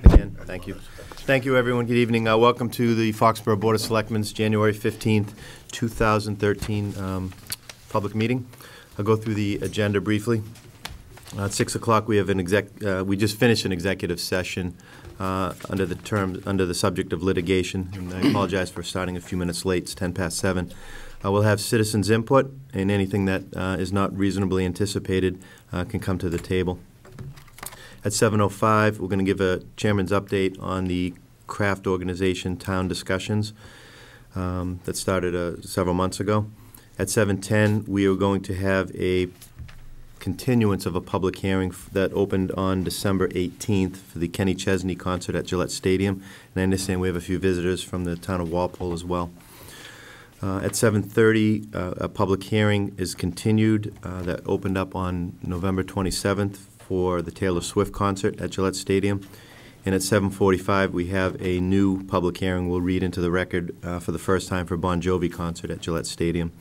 Again, thank you. Thank you, everyone. Good evening. Welcome to the Foxborough Board of Selectmen's January 15th, 2013 public meeting. I'll go through the agenda briefly. At 6 o'clock, we have we just finished an executive session under the subject of litigation, and I apologize for starting a few minutes late. It's 10 past 7. We'll have citizens' input, and anything that is not reasonably anticipated can come to the table. At 7:05, we're going to give a chairman's update on the craft organization town discussions that started several months ago. At 7:10, we are going to have a continuance of a public hearing that opened on December 18th for the Kenny Chesney concert at Gillette Stadium. And I understand we have a few visitors from the town of Walpole as well. At 7:30, a public hearing is continued that opened up on November 27th for the Taylor Swift concert at Gillette Stadium. And at 7:45, we have a new public hearing we'll read into the record for the first time for Bon Jovi concert at Gillette Stadium.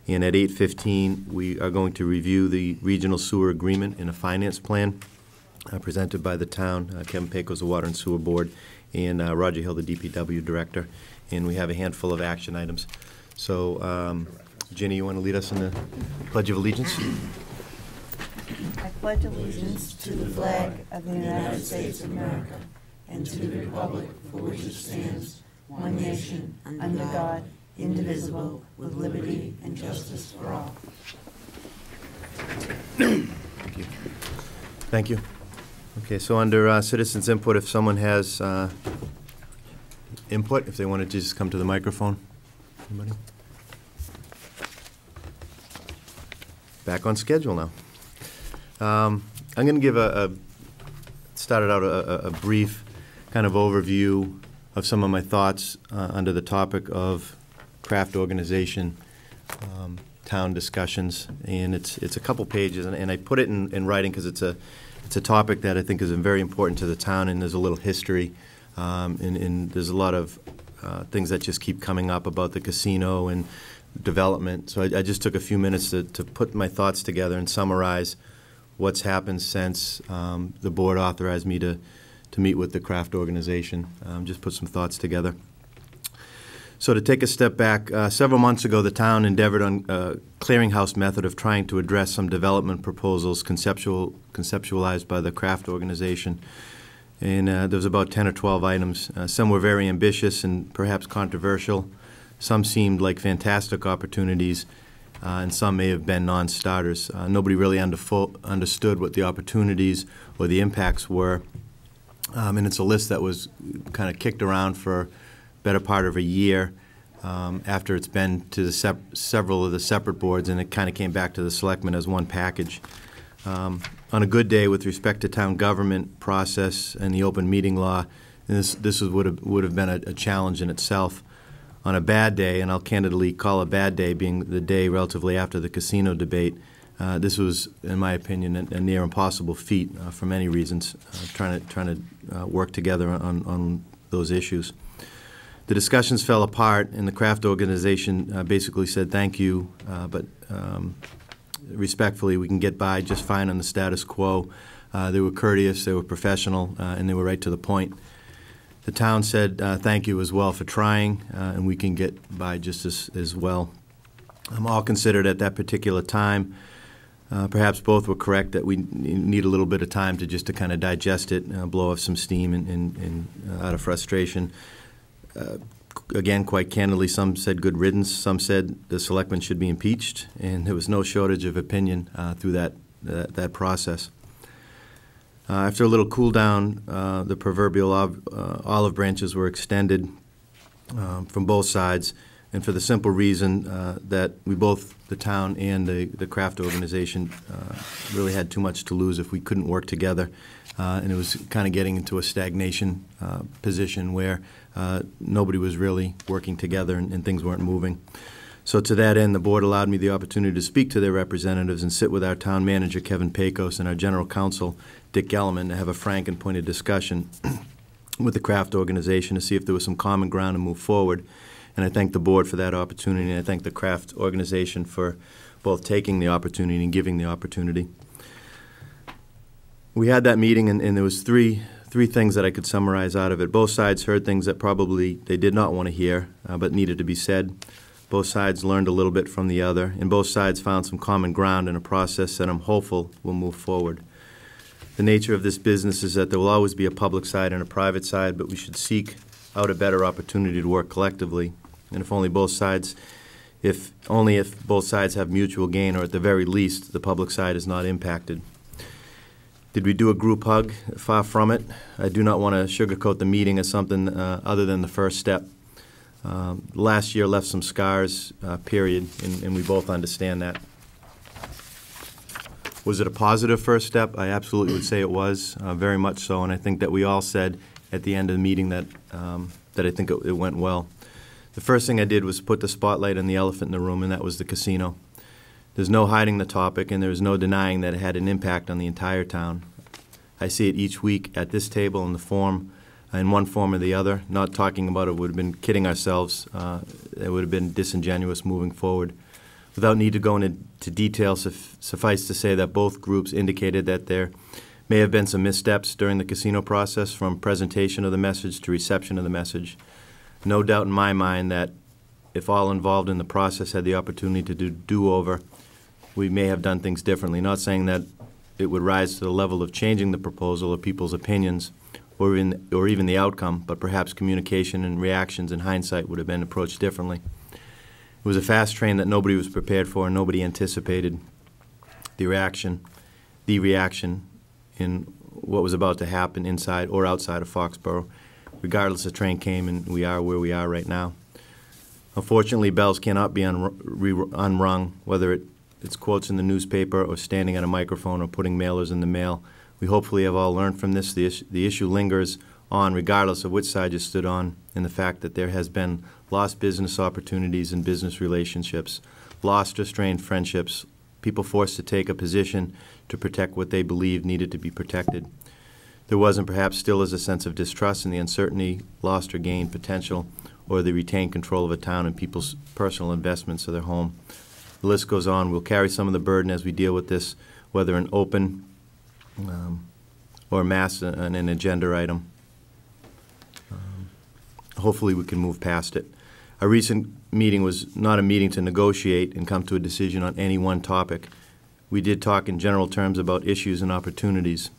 And at 8:15, we are going to review the regional sewer agreement and a finance plan presented by the town. Kevin Pecos, the Water and Sewer Board, and Roger Hill, the DPW Director. And we have a handful of action items. So, Ginny, you want to lead us in the Pledge of Allegiance? I pledge allegiance to the flag of the United States of America and to the republic for which it stands, one nation, under God, indivisible, with liberty and justice for all. Thank you. Thank you. Okay, so under citizens' input, if someone has input, if they want to just come to the microphone. Anybody? Back on schedule now. I'm going to give started out a brief kind of overview of some of my thoughts under the topic of craft organization town discussions, and it's a couple pages, and I put it in writing because it's a topic that I think is very important to the town, and there's a little history, and there's a lot of things that just keep coming up about the casino and development. So I just took a few minutes to put my thoughts together and summarize what's happened since the board authorized me to meet with the craft organization. Just put some thoughts together. So to take a step back, several months ago the town endeavored on a clearinghouse method of trying to address some development proposals conceptualized by the craft organization. And there was about 10 or 12 items. Some were very ambitious and perhaps controversial. Some seemed like fantastic opportunities, and some may have been non-starters. Nobody really understood what the opportunities or the impacts were. And it's a list that was kind of kicked around for a better part of a year after it's been to the several of the separate boards, and it kind of came back to the selectmen as one package. On a good day with respect to town government process and the open meeting law, this would have been a challenge in itself. On a bad day, and I'll candidly call a bad day being the day relatively after the casino debate, this was, in my opinion, a near impossible feat for many reasons, trying to work together on those issues. The discussions fell apart, and the craft organization basically said thank you, but respectfully, we can get by just fine on the status quo. They were courteous, they were professional, and they were right to the point. The town said thank you as well for trying, and we can get by just as well. All considered at that particular time, perhaps both were correct that we need a little bit of time to kind of digest it, blow off some steam and out of frustration. Again, quite candidly, some said good riddance, some said the selectmen should be impeached, and there was no shortage of opinion through that process. After a little cool down, the proverbial olive branches were extended from both sides, and for the simple reason that we both, the town and the craft organization, really had too much to lose if we couldn't work together. And it was kind of getting into a stagnation position where nobody was really working together and things weren't moving. So to that end, the board allowed me the opportunity to speak to their representatives and sit with our town manager, Kevin Pecos, and our general counsel, Dick Gellerman, to have a frank and pointed discussion with the craft organization to see if there was some common ground to move forward. And I thank the board for that opportunity, and I thank the craft organization for both taking the opportunity and giving the opportunity. We had that meeting, and there was three three things that I could summarize out of it. Both sides heard things that probably they did not want to hear, but needed to be said. Both sides learned a little bit from the other, and both sides found some common ground in a process that I'm hopeful will move forward. The nature of this business is that there will always be a public side and a private side, but we should seek out a better opportunity to work collectively. And if only both sides have mutual gain, or at the very least, the public side is not impacted. Did we do a group hug? Far from it. I do not want to sugarcoat the meeting as something other than the first step. Last year left some scars, period, and we both understand that. Was it a positive first step? I absolutely would say it was, very much so, and I think that we all said at the end of the meeting that I think it went well. The first thing I did was put the spotlight on the elephant in the room, and that was the casino. There's no hiding the topic, and there's no denying that it had an impact on the entire town. I see it each week at this table in one form or the other. Not talking about it would have been kidding ourselves. It would have been disingenuous moving forward. Without need to go into detail, suffice to say that both groups indicated that there may have been some missteps during the casino process, from presentation of the message to reception of the message. No doubt in my mind that if all involved in the process had the opportunity to do-over, we may have done things differently. Not saying that it would rise to the level of changing the proposal or people's opinions or even the outcome, but perhaps communication and reactions in hindsight would have been approached differently. It was a fast train that nobody was prepared for and nobody anticipated. The reaction in what was about to happen inside or outside of Foxborough. Regardless, the train came and we are where we are right now. Unfortunately, bells cannot be unrung, whether it's quotes in the newspaper or standing at a microphone or putting mailers in the mail. We hopefully have all learned from this. The issue lingers on regardless of which side you stood on, and the fact that there has been lost business opportunities and business relationships, lost or strained friendships, people forced to take a position to protect what they believed needed to be protected. There was and perhaps still is a sense of distrust in the uncertainty, lost or gained potential, or the retained control of a town and people's personal investments of their home. The list goes on. We'll carry some of the burden as we deal with this, whether an open or mass and an agenda item. Hopefully we can move past it. Our recent meeting was not a meeting to negotiate and come to a decision on any one topic. We did talk in general terms about issues and opportunities.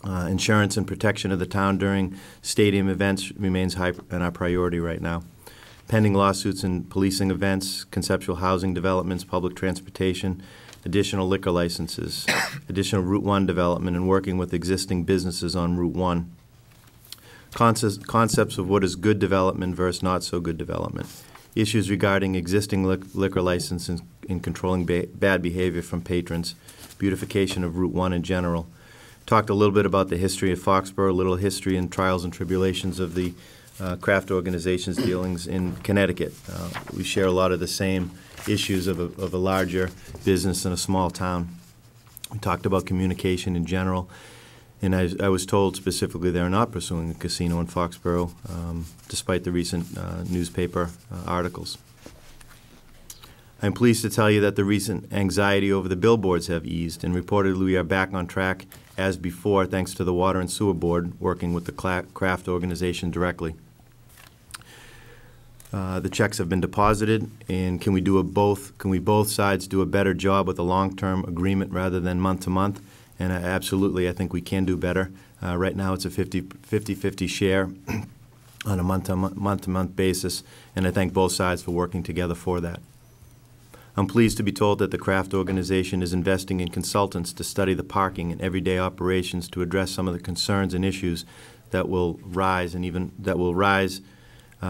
Insurance and protection of the town during stadium events remains high on our priority right now. Pending lawsuits and policing events, conceptual housing developments, public transportation, additional liquor licenses, additional Route 1 development, and working with existing businesses on Route 1. Concepts of what is good development versus not so good development. Issues regarding existing liquor licenses and controlling bad behavior from patrons. Beautification of Route 1 in general. Talked a little bit about the history of Foxborough, a little history and trials and tribulations of the craft organization's dealings in Connecticut. We share a lot of the same issues of a larger business in a small town. We talked about communication in general, and I was told specifically they're not pursuing a casino in Foxborough, despite the recent newspaper articles. I'm pleased to tell you that the recent anxiety over the billboards have eased, and reportedly we are back on track as before, thanks to the Water and Sewer Board working with the craft organization directly. The checks have been deposited, and can we both sides do a better job with a long-term agreement rather than month-to-month? And absolutely, I think we can do better. Right now it's a 50-50 share on a month-to-month basis, and I thank both sides for working together for that. I'm pleased to be told that the craft organization is investing in consultants to study the parking and everyday operations to address some of the concerns and issues that will rise, and even that will rise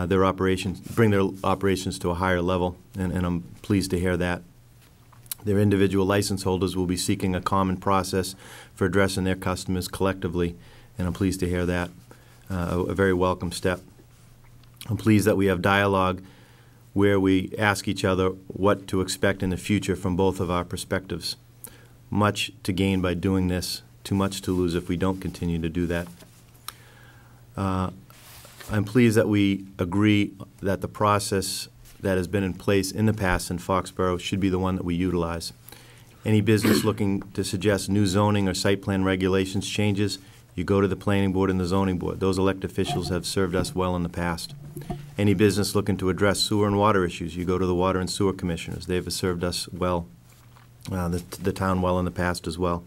their operations, bring their operations to a higher level, and I'm pleased to hear that. Their individual license holders will be seeking a common process for addressing their customers collectively, and I'm pleased to hear that. A very welcome step. I'm pleased that we have dialogue where we ask each other what to expect in the future from both of our perspectives. Much to gain by doing this, too much to lose if we don't continue to do that. I'm pleased that we agree that the process that has been in place in the past in Foxborough should be the one that we utilize. Any business looking to suggest new zoning or site plan regulations changes You go to the planning board and the zoning board. Those elected officials have served us well in the past. Any business looking to address sewer and water issues, you go to the water and sewer commissioners. They've served us well, the town well in the past as well.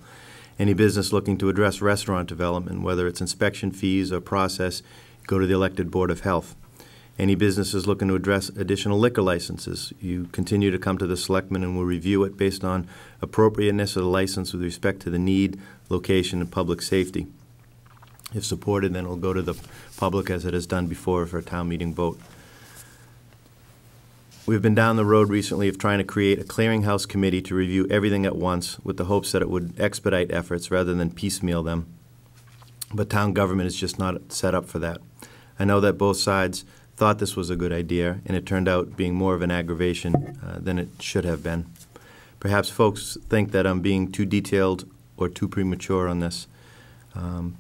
Any business looking to address restaurant development, whether it's inspection fees or process, go to the elected Board of Health. Any businesses looking to address additional liquor licenses, you continue to come to the selectmen and we'll review it based on appropriateness of the license with respect to the need, location, and public safety. If supported, then it'll go to the public as it has done before for a town meeting vote. We've been down the road recently of trying to create a clearinghouse committee to review everything at once with the hopes that it would expedite efforts rather than piecemeal them. But town government is just not set up for that. I know that both sides thought this was a good idea, and it turned out being more of an aggravation than it should have been. Perhaps folks think that I'm being too detailed or too premature on this.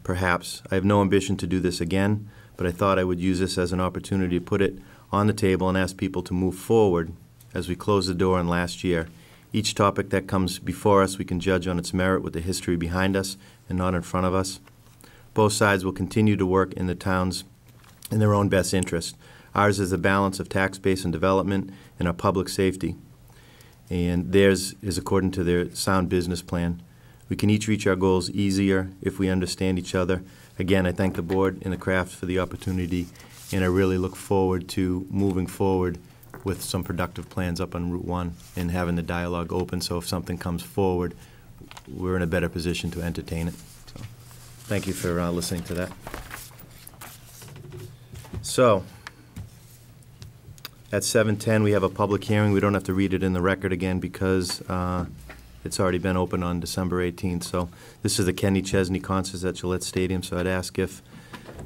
Perhaps. I have no ambition to do this again, but I thought I would use this as an opportunity to put it on the table and ask people to move forward as we close the door on last year. Each topic that comes before us we can judge on its merit with the history behind us and not in front of us. Both sides will continue to work in the towns in their own best interest. Ours is a balance of tax base and development and our public safety. And theirs is according to their sound business plan. We can each reach our goals easier if we understand each other. Again, I thank the board and the craft for the opportunity, and I really look forward to moving forward with some productive plans up on Route 1 and having the dialogue open so if something comes forward, we're in a better position to entertain it. So, thank you for listening to that. So, at 7:10, we have a public hearing. We don't have to read it in the record again because it's already been open on December 18th. So this is the Kenny Chesney concert at Gillette Stadium. So I'd ask if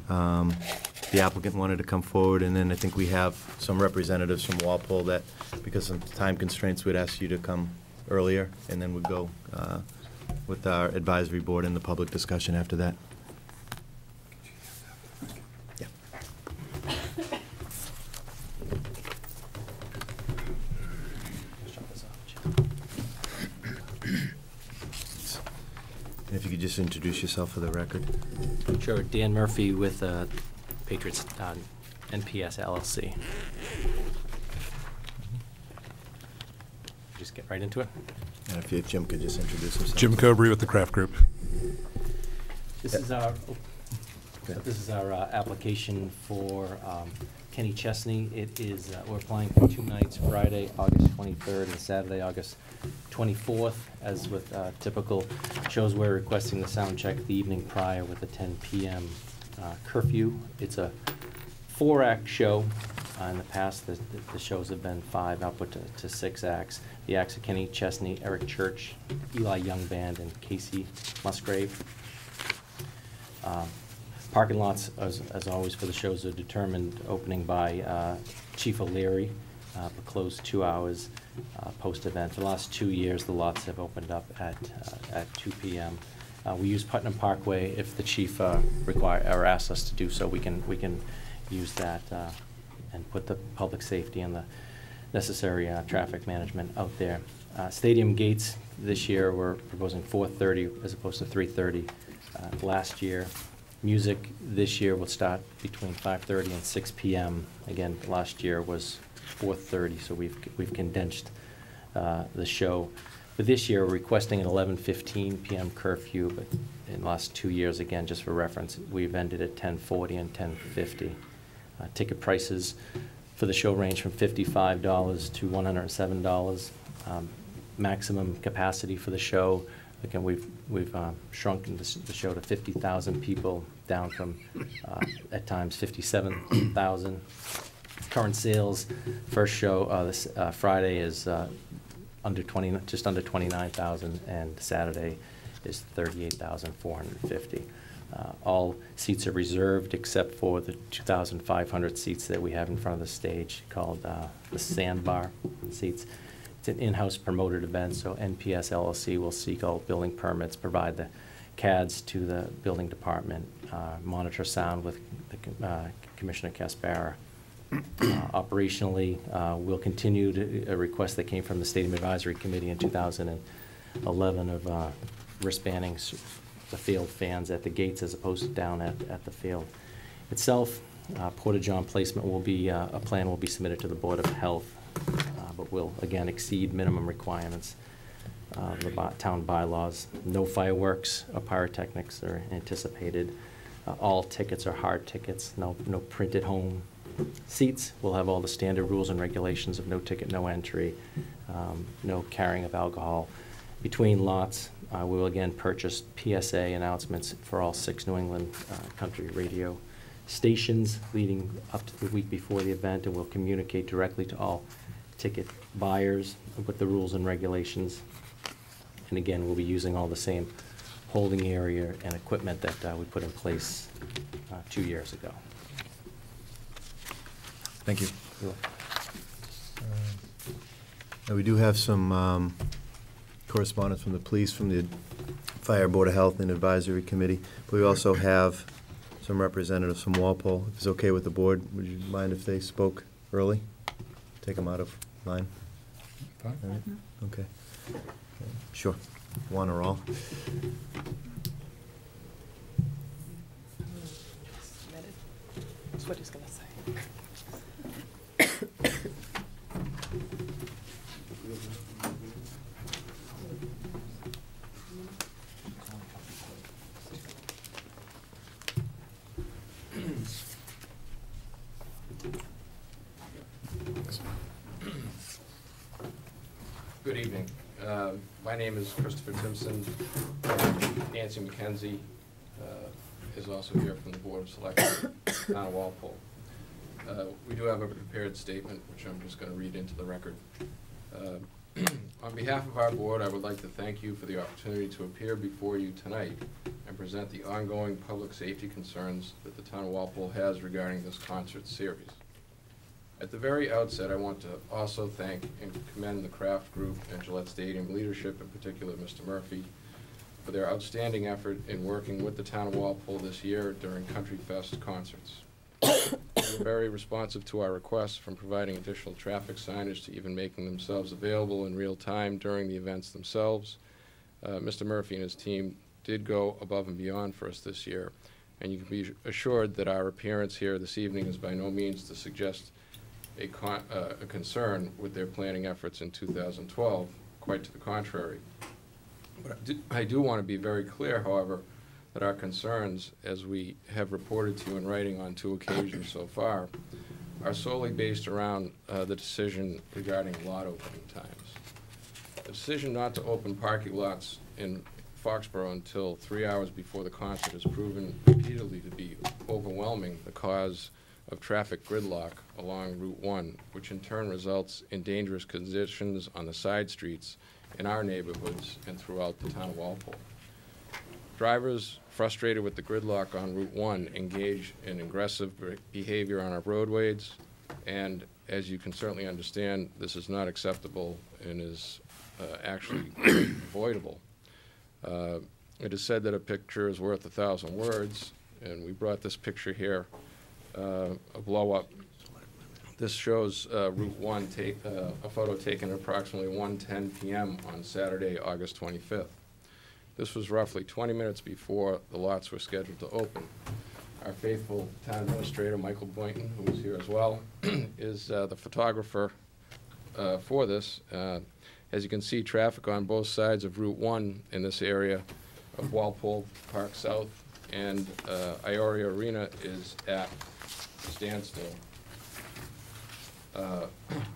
the applicant wanted to come forward, and then I think we have some representatives from Walpole that, because of time constraints, we'd ask you to come earlier, and then we'd go with our advisory board and the public discussion after that. Yeah. And if you could just introduce yourself for the record. Sure. Dan Murphy with Patriots NPS LLC. Just get right into it. And if Jim could just introduce himself. Jim Cobry with the Craft Group. This is our application for Kenny Chesney. It is we're applying for 2 nights, Friday, August 23rd, and Saturday, August 24th. As with typical shows, we're requesting the sound check the evening prior with a 10 p.m. Curfew. It's a 4-act show. In the past, the shows have been 5, output to 6 acts. The acts are Kenny Chesney, Eric Church, Eli Young Band, and Casey Musgrave. Parking lots, as always for the shows, are determined opening by Chief O'Leary, but closed 2 hours post-event. For the last 2 years, the lots have opened up at 2 p.m. We use Putnam Parkway if the chief asks us to do so. We can use that and put the public safety and the necessary traffic management out there. Stadium gates this year we're proposing 4:30 as opposed to 3:30 last year. Music this year will start between 5:30 and 6 p.m. Again, last year was 4:30, so we've condensed the show. But this year, we're requesting an 11:15 p.m. curfew, but in the last 2 years, again, just for reference, we've ended at 10:40 and 10:50. Ticket prices for the show range from $55 to $107. Maximum capacity for the show, again, we've shrunken the show to 50,000 people, down from at times 57,000. Current sales, first show this Friday is just under 29,000, and Saturday is 38,450. All seats are reserved except for the 2,500 seats that we have in front of the stage, called the Sandbar seats. It's an in-house promoted event, so NPS LLC will seek all building permits, provide the CADs to the building department, monitor sound with the Commissioner Caspara. Operationally, we'll continue to a request that came from the Stadium Advisory Committee in 2011 of wristbanding the field fans at the gates as opposed to down at the field itself. Porta-john placement will be, a plan will be submitted to the Board of Health, but will again exceed minimum requirements of the town bylaws. No fireworks or pyrotechnics are anticipated. All tickets are hard tickets, no printed home seats. We'll have all the standard rules and regulations of no ticket, no entry, no carrying of alcohol between lots. We will again purchase PSA announcements for all 6 New England country radio stations leading up to the week before the event, and we'll communicate directly to all ticket buyers with the rules and regulations. And again, we'll be using all the same holding area and equipment that we put in place 2 years ago. Thank you. You're welcome. Now, we do have some correspondence from the police, from the Fire, Board of Health, and Advisory Committee, but we also have some representatives from Walpole. If it's okay with the board, would you mind if they spoke early? Take them out of line? Fine. All right. Okay. Sure. One or all. That's what he's going to say. Good evening. My name is Christopher Timpson. Nancy McKenzie is also here from the Board of Selectmen, Town of Walpole. We do have a prepared statement, which I'm just going to read into the record. On behalf of our board, I would like to thank you for the opportunity to appear before you tonight and present the ongoing public safety concerns that the Town of Walpole has regarding this concert series. At the very outset, I want to also thank and commend the Kraft Group and Gillette Stadium leadership, in particular Mr. Murphy, for their outstanding effort in working with the Town of Walpole this year during Country Fest concerts. They were very responsive to our requests, from providing additional traffic signage to even making themselves available in real time during the events themselves. Mr. Murphy and his team did go above and beyond for us this year, and you can be assured that our appearance here this evening is by no means to suggest a concern with their planning efforts in 2012, quite to the contrary. But I do want to be very clear, however, that our concerns, as we have reported to you in writing on 2 occasions so far, are solely based around the decision regarding lot opening times. The decision not to open parking lots in Foxborough until 3 hours before the concert has proven repeatedly to be overwhelming the cause of traffic gridlock along Route 1, which in turn results in dangerous conditions on the side streets in our neighborhoods and throughout the Town of Walpole. Drivers frustrated with the gridlock on Route 1 engage in aggressive behavior on our roadways, and as you can certainly understand, this is not acceptable and is actually avoidable. It is said that a picture is worth 1,000 words, and we brought this picture here, a blow-up. This shows Route 1, a photo taken at approximately 1:10 p.m. on Saturday, August 25th. This was roughly 20 minutes before the lots were scheduled to open. Our faithful town administrator, Michael Boynton, who is here as well, is the photographer for this. As you can see, traffic on both sides of Route 1 in this area of Walpole Park South and Ioria Arena is at standstill.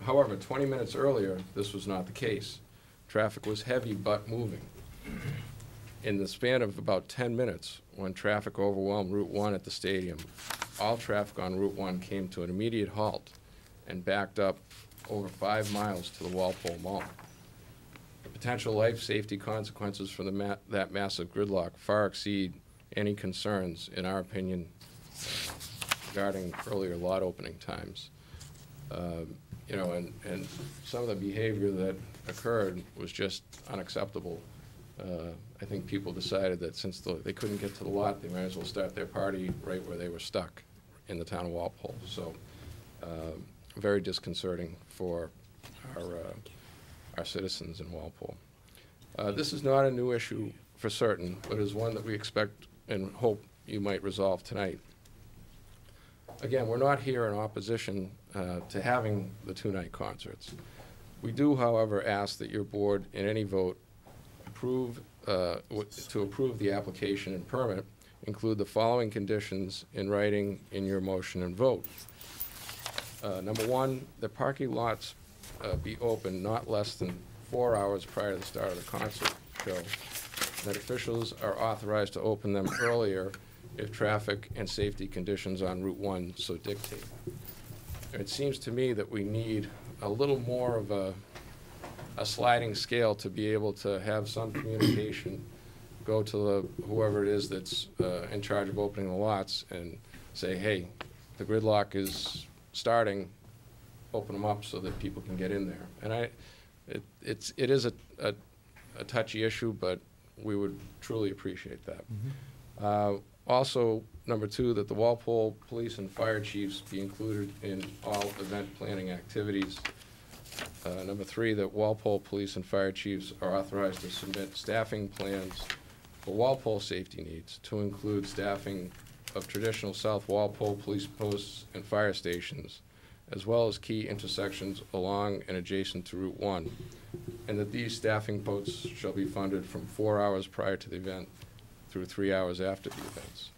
However, 20 minutes earlier, this was not the case. Traffic was heavy but moving. In the span of about 10 minutes, when traffic overwhelmed Route 1 at the stadium, all traffic on Route 1 came to an immediate halt and backed up over 5 miles to the Walpole Mall. The potential life safety consequences from that massive gridlock far exceed any concerns, in our opinion, regarding earlier lot opening times. You know, and some of the behavior that occurred was just unacceptable. I think people decided that since they couldn't get to the lot, they might as well start their party right where they were stuck in the Town of Walpole. So very disconcerting for our citizens in Walpole. This is not a new issue for certain, but is one that we expect and hope you might resolve tonight. Again, we're not here in opposition to having the two-night concerts. We do, however, ask that your board, in any vote, to approve the application and permit, include the following conditions in writing in your motion and vote. Number one, the parking lots be open not less than 4 hours prior to the start of the concert show. That officials are authorized to open them earlier if traffic and safety conditions on Route 1 so dictate. It seems to me that we need a little more of a sliding scale to be able to have some communication go to whoever it is that's in charge of opening the lots and say, hey, the gridlock is starting, open them up so that people can get in there. And it is a touchy issue, but we would truly appreciate that. Mm-hmm. Also, number two, that the Walpole police and fire chiefs be included in all event planning activities. Number three, that Walpole police and fire chiefs are authorized to submit staffing plans for Walpole safety needs to include staffing of traditional South Walpole police posts and fire stations, as well as key intersections along and adjacent to Route 1, and that these staffing posts shall be funded from 4 hours prior to the event through 3 hours after the events.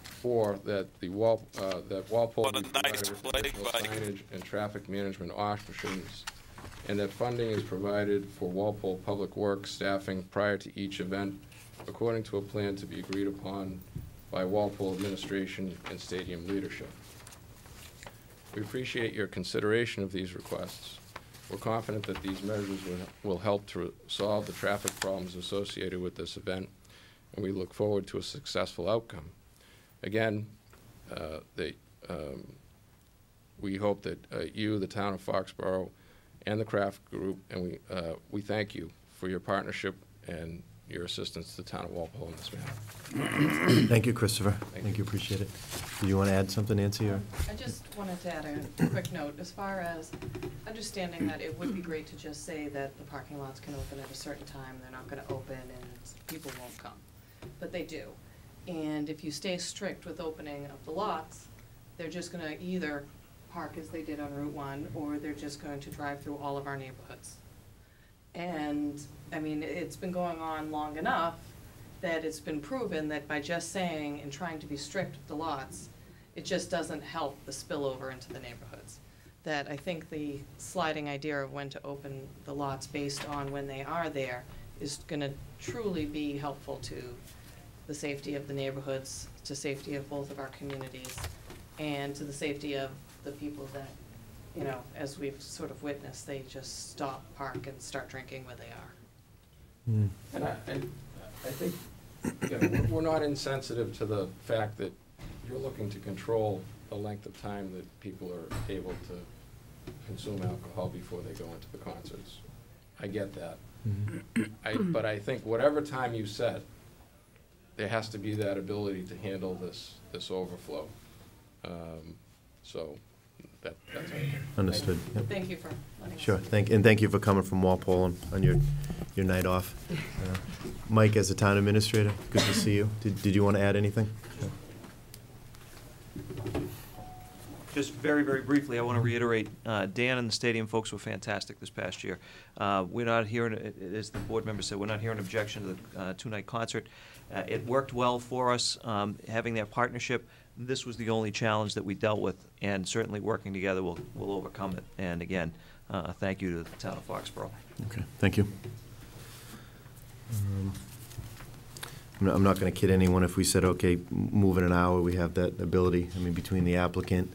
Four, that Walpole be provided with additional signage and traffic management options, and that funding is provided for Walpole Public Works staffing prior to each event, according to a plan to be agreed upon by Walpole administration and stadium leadership. We appreciate your consideration of these requests. We're confident that these measures will help to solve the traffic problems associated with this event, and we look forward to a successful outcome. Again, we hope that you, the town of Foxborough, and the Kraft Group, and we thank you for your partnership and your assistance to the town of Walpole in this matter. Thank you, Christopher. Thank you. Appreciate it. Do you want to add something, Nancy? Or? I just wanted to add a quick note as far as understanding that it would be great to just say that the parking lots can open at a certain time. They're not going to open and people won't come, but they do. And if you stay strict with opening of the lots, they're just going to either park as they did on Route 1, or they're just going to drive through all of our neighborhoods. And, I mean, it's been going on long enough that it's been proven that by just saying and trying to be strict with the lots, it just doesn't help the spillover into the neighborhoods. That I think the sliding idea of when to open the lots based on when they are there is going to truly be helpful to the safety of the neighborhoods, to safety of both of our communities, and to the safety of the people that, you know, as we've sort of witnessed, they just stop, park, and start drinking where they are. Mm. And I think, you know, we're not insensitive to the fact that you're looking to control the length of time that people are able to consume alcohol before they go into the concerts. I get that. Mm-hmm. But I think whatever time you set, there has to be that ability to handle this overflow. So that's okay. Understood. Yep. Thank you for letting us. Sure. Thank you for coming from Walpole on your night off. Mike, as a town administrator, good to see you. Did you want to add anything? Just very, very briefly, I want to reiterate, Dan and the stadium folks were fantastic this past year. We're not hearing, as the board member said, we're not hearing objection to the two-night concert. It worked well for us, having that partnership. This was the only challenge that we dealt with, and certainly working together we'll overcome it. And again, thank you to the town of Foxborough. Okay, thank you. I'm not going to kid anyone if we said, okay, move in an hour, we have that ability. I mean, between the applicant,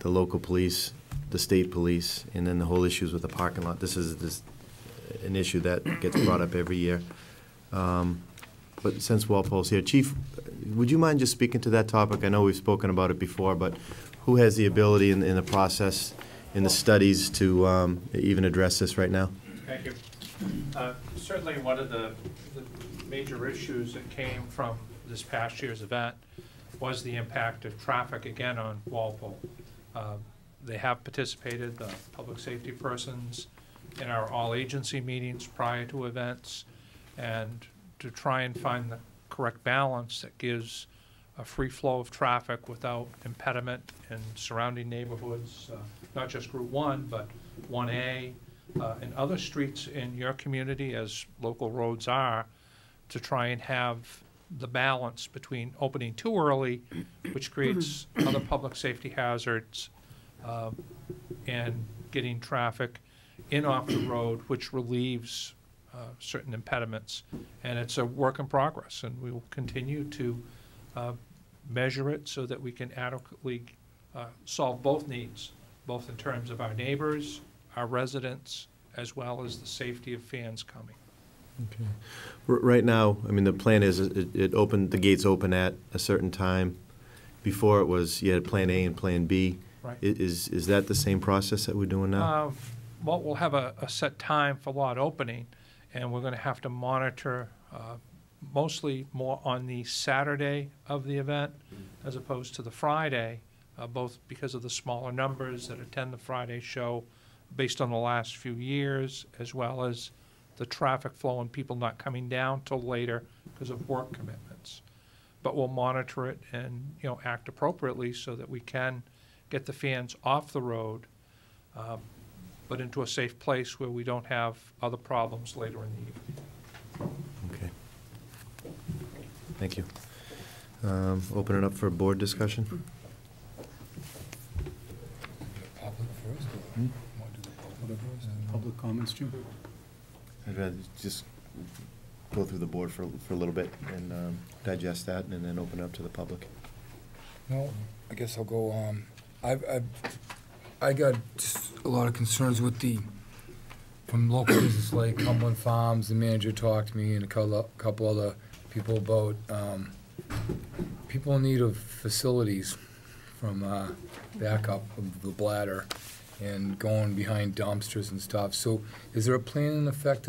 the local police, the state police, and then the whole issues with the parking lot. This is an issue that gets brought up every year. But since Walpole's here, Chief, would you mind just speaking to that topic? I know we've spoken about it before, but who has the ability in the process, in the studies, to even address this right now? Thank you. Certainly one of the major issues that came from this past year's event was the impact of traffic again on Walpole. They have participated, the public safety persons, in our all-agency meetings prior to events. and to try and find the correct balance that gives a free flow of traffic without impediment in surrounding neighborhoods, not just Route 1, but 1A, and other streets in your community, as local roads are, to try and have the balance between opening too early, which creates other public safety hazards, and getting traffic in off the road, which relieves certain impediments. And it's a work in progress, and we will continue to measure it so that we can adequately solve both needs, both in terms of our neighbors, our residents, as well as the safety of fans coming. Okay. Right now, I mean, the plan is it opened, the gates open at a certain time. Before it was, you had Plan A and Plan B. Right. Is that the same process that we're doing now? Well, we'll have a set time for lot opening, and we're going to have to monitor mostly more on the Saturday of the event as opposed to the Friday, both because of the smaller numbers that attend the Friday show based on the last few years, as well as the traffic flow and people not coming down till later because of work commitments. But we'll monitor it and, you know, act appropriately so that we can get the fans off the road, but into a safe place where we don't have other problems later in the evening. Okay. Thank you. Open it up for board discussion. Public first, or want to do the public first? Public comments, Jim? I'd rather just go through the board for a little bit and digest that, and then open it up to the public. Well, I guess I'll go, I got just a lot of concerns with from local business like Cumberland Farms, the manager talked to me, and a couple other people about, people in need of facilities from backup of the bladder and going behind dumpsters and stuff. So is there a plan in effect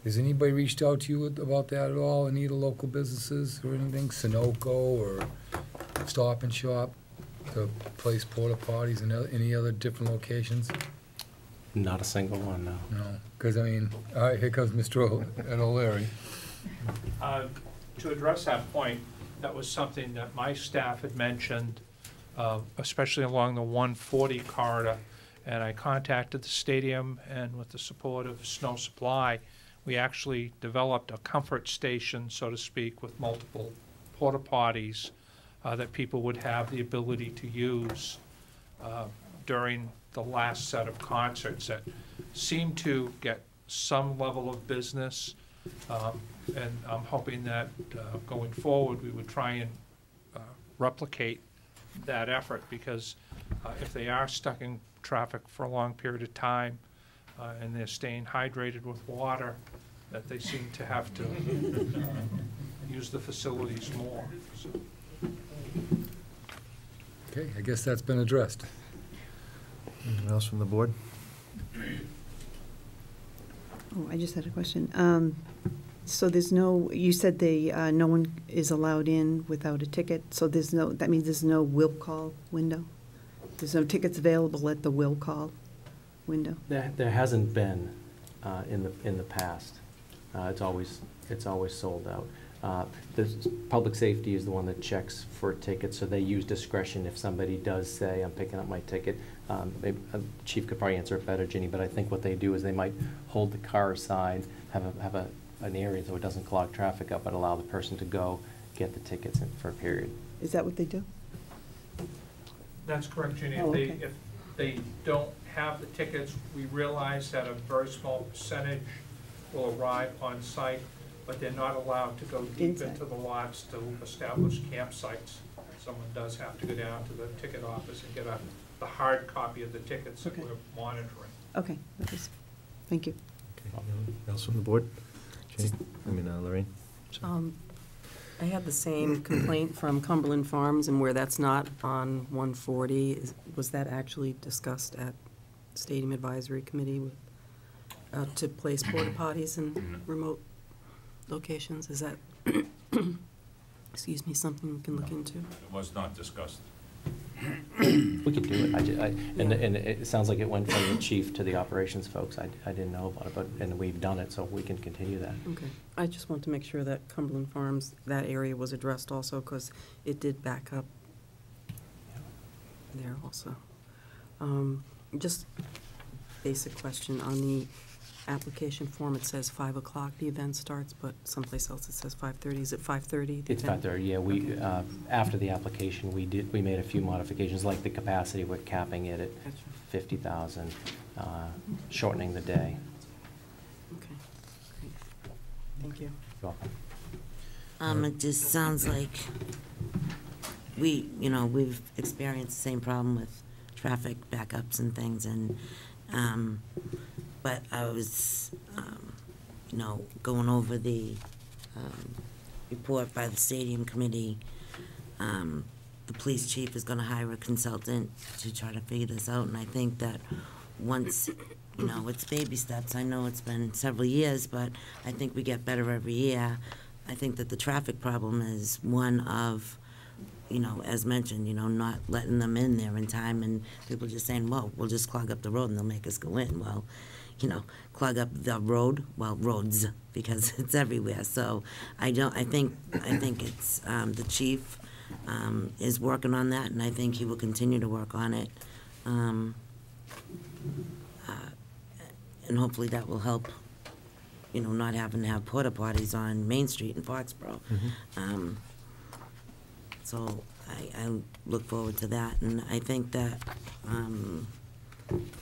has anybody reached out to you about that at all? Any of the local businesses or anything? Sunoco or Stop and Shop to place porta potties in any other different locations? Not a single one, no. No, because I mean, all right, here comes Mr. O'Leary. To address that point, that was something that my staff had mentioned, especially along the 140 corridor, and I contacted the stadium, and with the support of Snow Supply, we actually developed a comfort station, so to speak, with multiple porta potties that people would have the ability to use during the last set of concerts that seemed to get some level of business. And I'm hoping that going forward we would try and replicate that effort, because if they are stuck in traffic for a long period of time and they're staying hydrated with water, that they seem to have to use the facilities more. So. Okay, I guess that's been addressed. Anyone else from the board? Oh, I just had a question. So there's no, you said no one is allowed in without a ticket, so that means there's no will call window? There's no tickets available at the will call window? There hasn't been in the past. It's always sold out. Public safety is the one that checks for tickets, so they use discretion if somebody does say, I'm picking up my ticket. Maybe, Chief could probably answer it better, Ginny, but I think what they do is they might hold the car aside, have an area so it doesn't clog traffic up, but allow the person to go get the tickets for a period. Is that what they do? That's correct, Ginny. Oh, okay. If they don't have the tickets, we realize that a very small percentage will arrive on site, but they're not allowed to go deep into the lots to establish campsites. Someone does have to go down to the ticket office and get the hard copy of the tickets that we're monitoring. Okay, thank you. Okay. Anyone else from the board? Jenny? Lorraine? Sorry. I had the same complaint from Cumberland Farms, and where that's not on 140, was that actually discussed at Stadium Advisory Committee to place porta potties in remote locations? Is that, excuse me, something we can look into? It was not discussed. We could do it. And it sounds like it went from the chief to the operations folks. I didn't know about it, and we've done it, so we can continue that. Okay. I just want to make sure that Cumberland Farms, that area was addressed also, because it did back up there also. Just basic question, on the application form, it says 5 o'clock the event starts, but someplace else it says 5:30. Is it 5:30? It's 5:30, yeah. We, after the application, we made a few modifications, like the capacity, we're capping it at 50,000, shortening the day. Okay, great. Thank you. You're welcome. It just sounds like we've experienced the same problem with traffic backups and things, and, but I was, going over the, report by the stadium committee. The police chief is gonna hire a consultant to try to figure this out, and I think that once, it's baby steps. I know it's been several years, but I think we get better every year. I think that the traffic problem is one of, as mentioned, not letting them in there in time, and people just saying, well, we'll just clog up the road and they'll make us go in. Well, clog up the road, roads, because it's everywhere. So I think it's, the chief, is working on that, and I think he will continue to work on it. And hopefully that will help, not having to have porta potties on Main Street in Foxborough. So I look forward to that, and I think that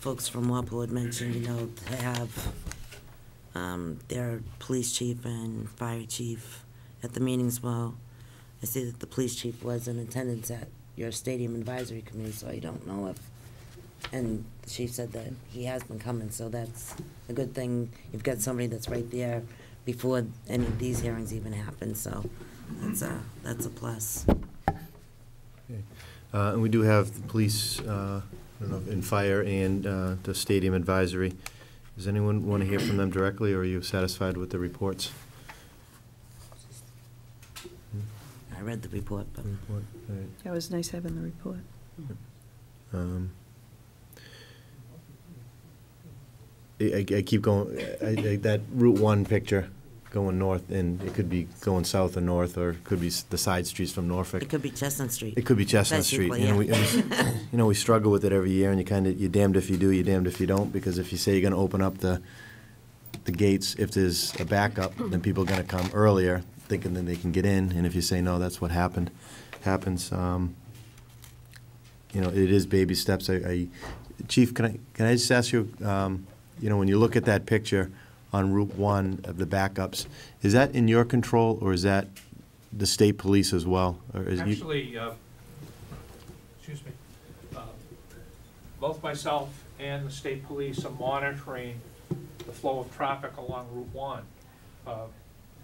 folks from Walpole had mentioned, to have their police chief and fire chief at the meetings. Well, I see that the police chief was in attendance at your stadium advisory committee, so I don't know if, and the chief said that he has been coming, so that's a good thing. You've got somebody that's right there before any of these hearings even happen, so that's a plus. Okay. And we do have the police, and fire and the stadium advisory. Does anyone want to hear from them directly, or are you satisfied with the reports? I read the report, but Report, right. it was nice having the report. I keep going, that Route 1 picture going north, and it could be going south or north, or it could be the side streets from Norfolk. It could be Chestnut Street. It could be Chestnut Street. Basically, yeah. We struggle with it every year, and you're damned if you do, you're damned if you don't, because if you say you're gonna open up the gates, if there's a backup, then people are gonna come earlier, thinking that they can get in, and if you say no, that's what happens. It is baby steps. Chief, can I just ask you, when you look at that picture on Route 1 of the backups, is that in your control, or is that the state police as well? Or is Actually, excuse me, both myself and the state police are monitoring the flow of traffic along Route 1,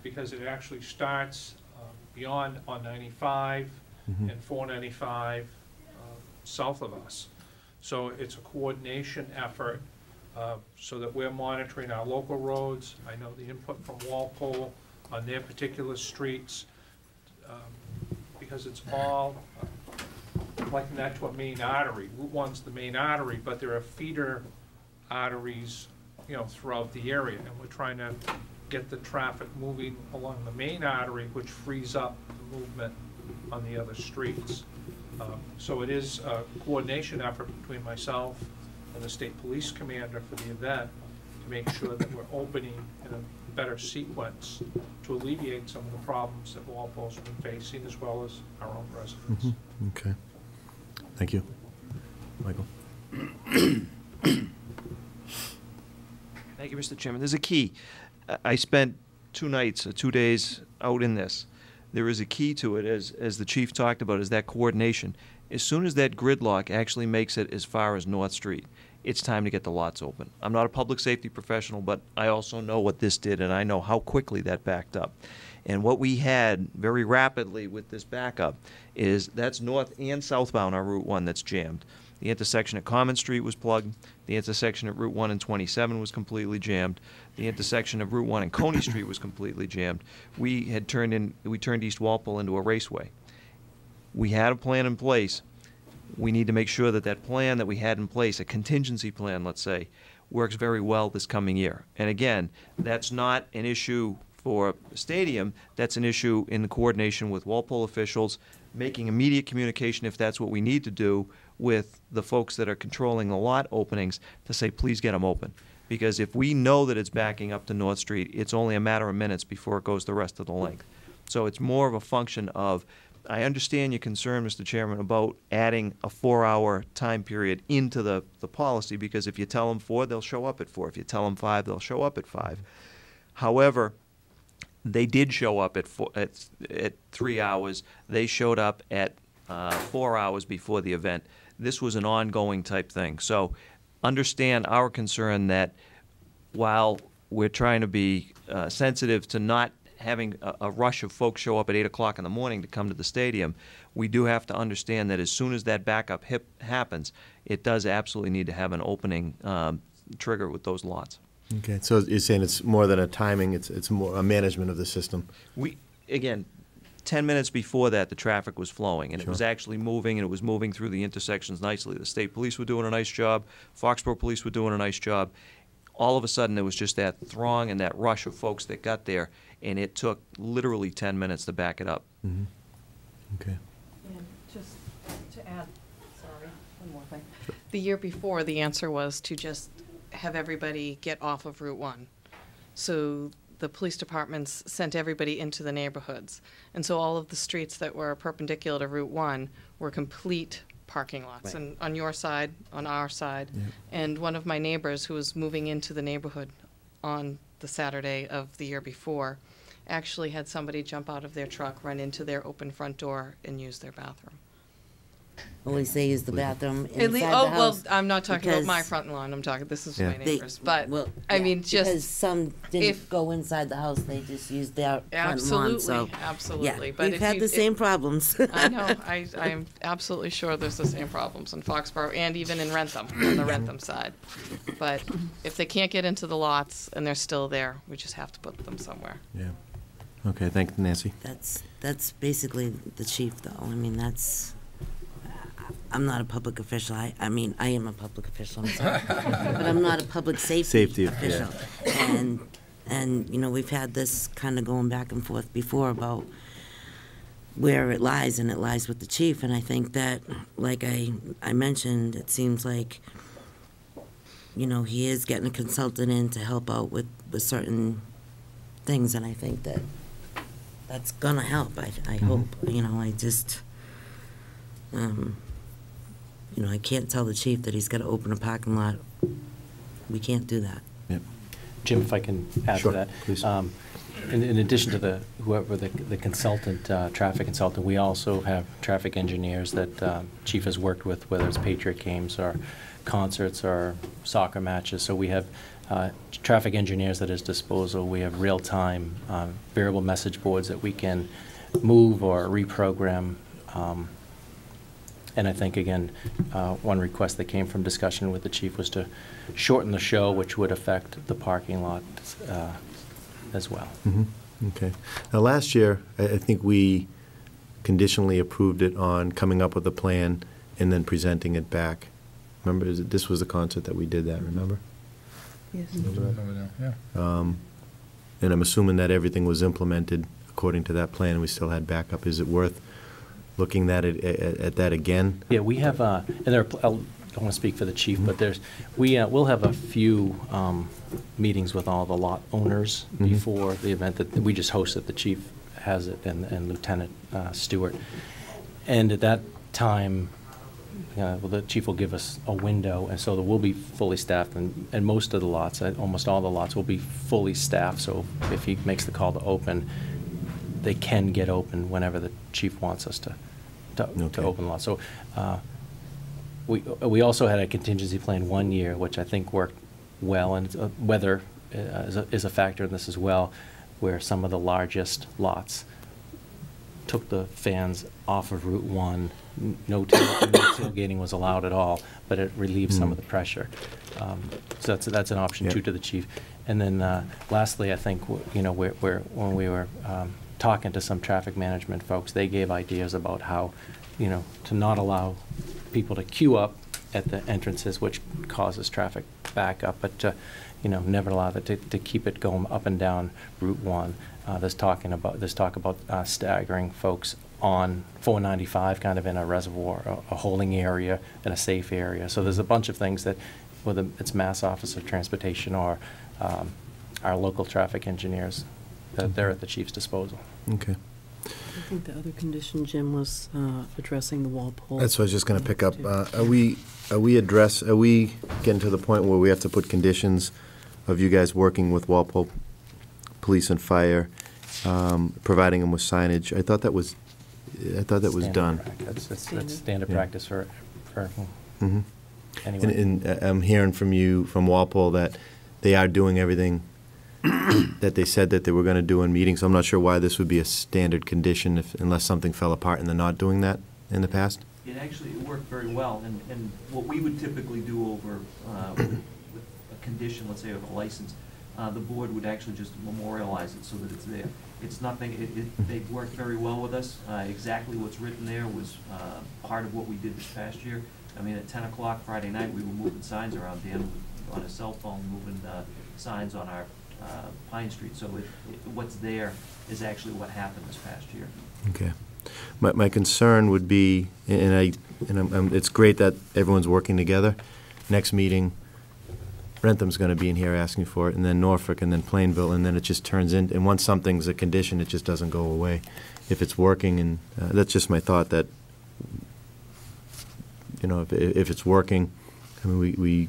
because it actually starts beyond on 95 and 495 south of us. So it's a coordination effort, so that we're monitoring our local roads. I know the input from Walpole on their particular streets, because it's all liking that to a main artery. Route 1's the main artery, but there are feeder arteries, throughout the area, and we're trying to get the traffic moving along the main artery, which frees up the movement on the other streets. So it is a coordination effort between myself and the state police commander for the event to make sure that we're opening in a better sequence to alleviate some of the problems that Walpole's been facing, as well as our own residents. Okay. Thank you. Michael? Thank you, Mr. Chairman. There's a key. I spent 2 nights or 2 days out in this. There is a key to it, as the chief talked about, is that coordination. As soon as that gridlock actually makes it as far as North Street, it's time to get the lots open. I'm not a public safety professional, but I also know what this did, and I know how quickly that backed up. And what we had very rapidly with this backup is that's north and southbound on Route 1 that's jammed. The intersection at Common Street was plugged. The intersection at Route 1 and 27 was completely jammed. The intersection of Route 1 and Coney Street was completely jammed. We turned East Walpole into a raceway. We had a plan in place. we need to make sure that that plan that we had in place, a contingency plan, let's say, works very well this coming year. And again, that's not an issue for the stadium, that's an issue in coordination with Walpole officials, making immediate communication if that's what we need to do with the folks that are controlling the lot openings to say, please get them open. Because if we know that it's backing up to North Street, it's only a matter of minutes before it goes the rest of the length. So it's more of a function of, I understand your concern, Mr. Chairman, about adding a 4-hour time period into the policy, because if you tell them 4, they'll show up at 4. If you tell them 5, they'll show up at 5. However, they did show up at 3 hours. They showed up at 4 hours before the event. This was an ongoing type thing. So understand our concern that while we're trying to be sensitive to not having a rush of folks show up at 8 o'clock in the morning to come to the stadium, we do have to understand that as soon as that backup happens, it does absolutely need to have an opening trigger with those lots. Okay, so you're saying it's more than a timing, it's more a management of the system. Again, 10 minutes before that, the traffic was flowing, and Sure. it was actually moving, and it was moving through the intersections nicely. The state police were doing a nice job. Foxborough police were doing a nice job. All of a sudden, there was just that throng and that rush of folks that got there, and it took literally 10 minutes to back it up. Mm-hmm. Okay. And just to add, sorry, one more thing. The year before, the answer was to just have everybody get off of Route 1. So the police departments sent everybody into the neighborhoods. And so all of the streets that were perpendicular to Route 1 were complete parking lots. Right. And on your side, on our side. Yeah. And one of my neighbors who was moving into the neighborhood on the Saturday of the year before actually had somebody jump out of their truck, run into their open front door, and use their bathroom. At least they use the bathroom At inside lea- the oh, house. well, I'm not talking about my because front lawn, I'm talking, this is Yeah. my they- neighbors, but, well, I yeah, mean, because just, some didn't if- go inside the house, they just used their front lawn, so. absolutely, absolutely. Yeah, But we've if had you- the if- same problems. I know, I am absolutely sure there's the same problems in Foxborough and even in Rentham, on the Rentham side. But if they can't get into the lots and they're still there, we just have to put them somewhere. Yeah. Okay, thank you, Nancy. That's basically the chief, though. I mean, I'm not a public official. I mean, I am a public official, I'm sorry. But I'm not a public safety Yeah. official. And, you know, we've had this kind of going back and forth before about where it lies, and it lies with the chief. And I think that, like I mentioned, it seems like, you know, he is getting a consultant in to help out with certain things, and I think that that's gonna help, I hope. You know, I just, you know, I can't tell the chief that he's gotta open a parking lot. We can't do that. Yep. Jim, if I can add Sure, to that. please. In addition to the consultant, traffic consultant, we also have traffic engineers that Chief has worked with, whether it's Patriot games or concerts or soccer matches. So we have traffic engineers at his disposal. We have real-time variable message boards that we can move or reprogram. And I think, again, one request that came from discussion with the chief was to shorten the show, which would affect the parking lot as well. Mhm. Okay. Now, last year, I think we conditionally approved it on coming up with a plan and then presenting it back. Remember, this was the concert that we did that, remember? Yes. Yeah. And I'm assuming that everything was implemented according to that plan, and we still had backup. Is it worth looking at that again? Yeah, we have, and there are, I don't want to speak for the chief, but we'll have a few meetings with all the lot owners before the event that we just hosted. The chief has it, and Lieutenant Stewart. And at that time, well, the chief will give us a window, and so we'll be fully staffed, and most of the lots, almost all the lots, will be fully staffed. So if he makes the call to open, they can get open whenever the chief wants us to open the lot. So we also had a contingency plan one year, which I think worked well, and weather is a factor in this as well, where some of the largest lots took the fans off of Route 1. No tailgating was allowed at all, but it relieved some of the pressure. So that's an option too to the chief. And then lastly, I think when we were talking to some traffic management folks, they gave ideas about how to not allow people to queue up at the entrances, which causes traffic backup, but never allow it to keep it going up and down Route 1. There's talk about staggering folks on 495, kind of in a reservoir, a holding area, and a safe area. So there's a bunch of things that, whether it's Mass Office of Transportation or our local traffic engineers, that they're at the chief's disposal. Okay. I think the other condition, Jim, was addressing the Walpole. That's what I was just going to pick up. Are we getting to the point where we have to put conditions of you guys working with Walpole Police and Fire, providing them with signage? I thought that was done. That's standard practice for Mm-hmm. anyone. And I'm hearing from you, from Walpole, that they are doing everything that they said that they were going to do in meetings. So I'm not sure why this would be a standard condition unless something fell apart and they're not doing that in the past. It actually worked very well, and what we would typically do over with a condition, let's say of a license, the board would actually just memorialize it so that it's there. It's nothing, they've worked very well with us. Exactly what's written there was part of what we did this past year. I mean, at 10 o'clock Friday night, we were moving signs around, Dan on his cell phone, moving signs on our Pine Street. So what's there is actually what happened this past year. Okay. My concern would be, it's great that everyone's working together. Next meeting, Rentham's going to be in here asking for it, and then Norfolk, and then Plainville, and then it just turns in. And once something's a condition, it just doesn't go away. If it's working, and that's just my thought, that if it's working, I mean, we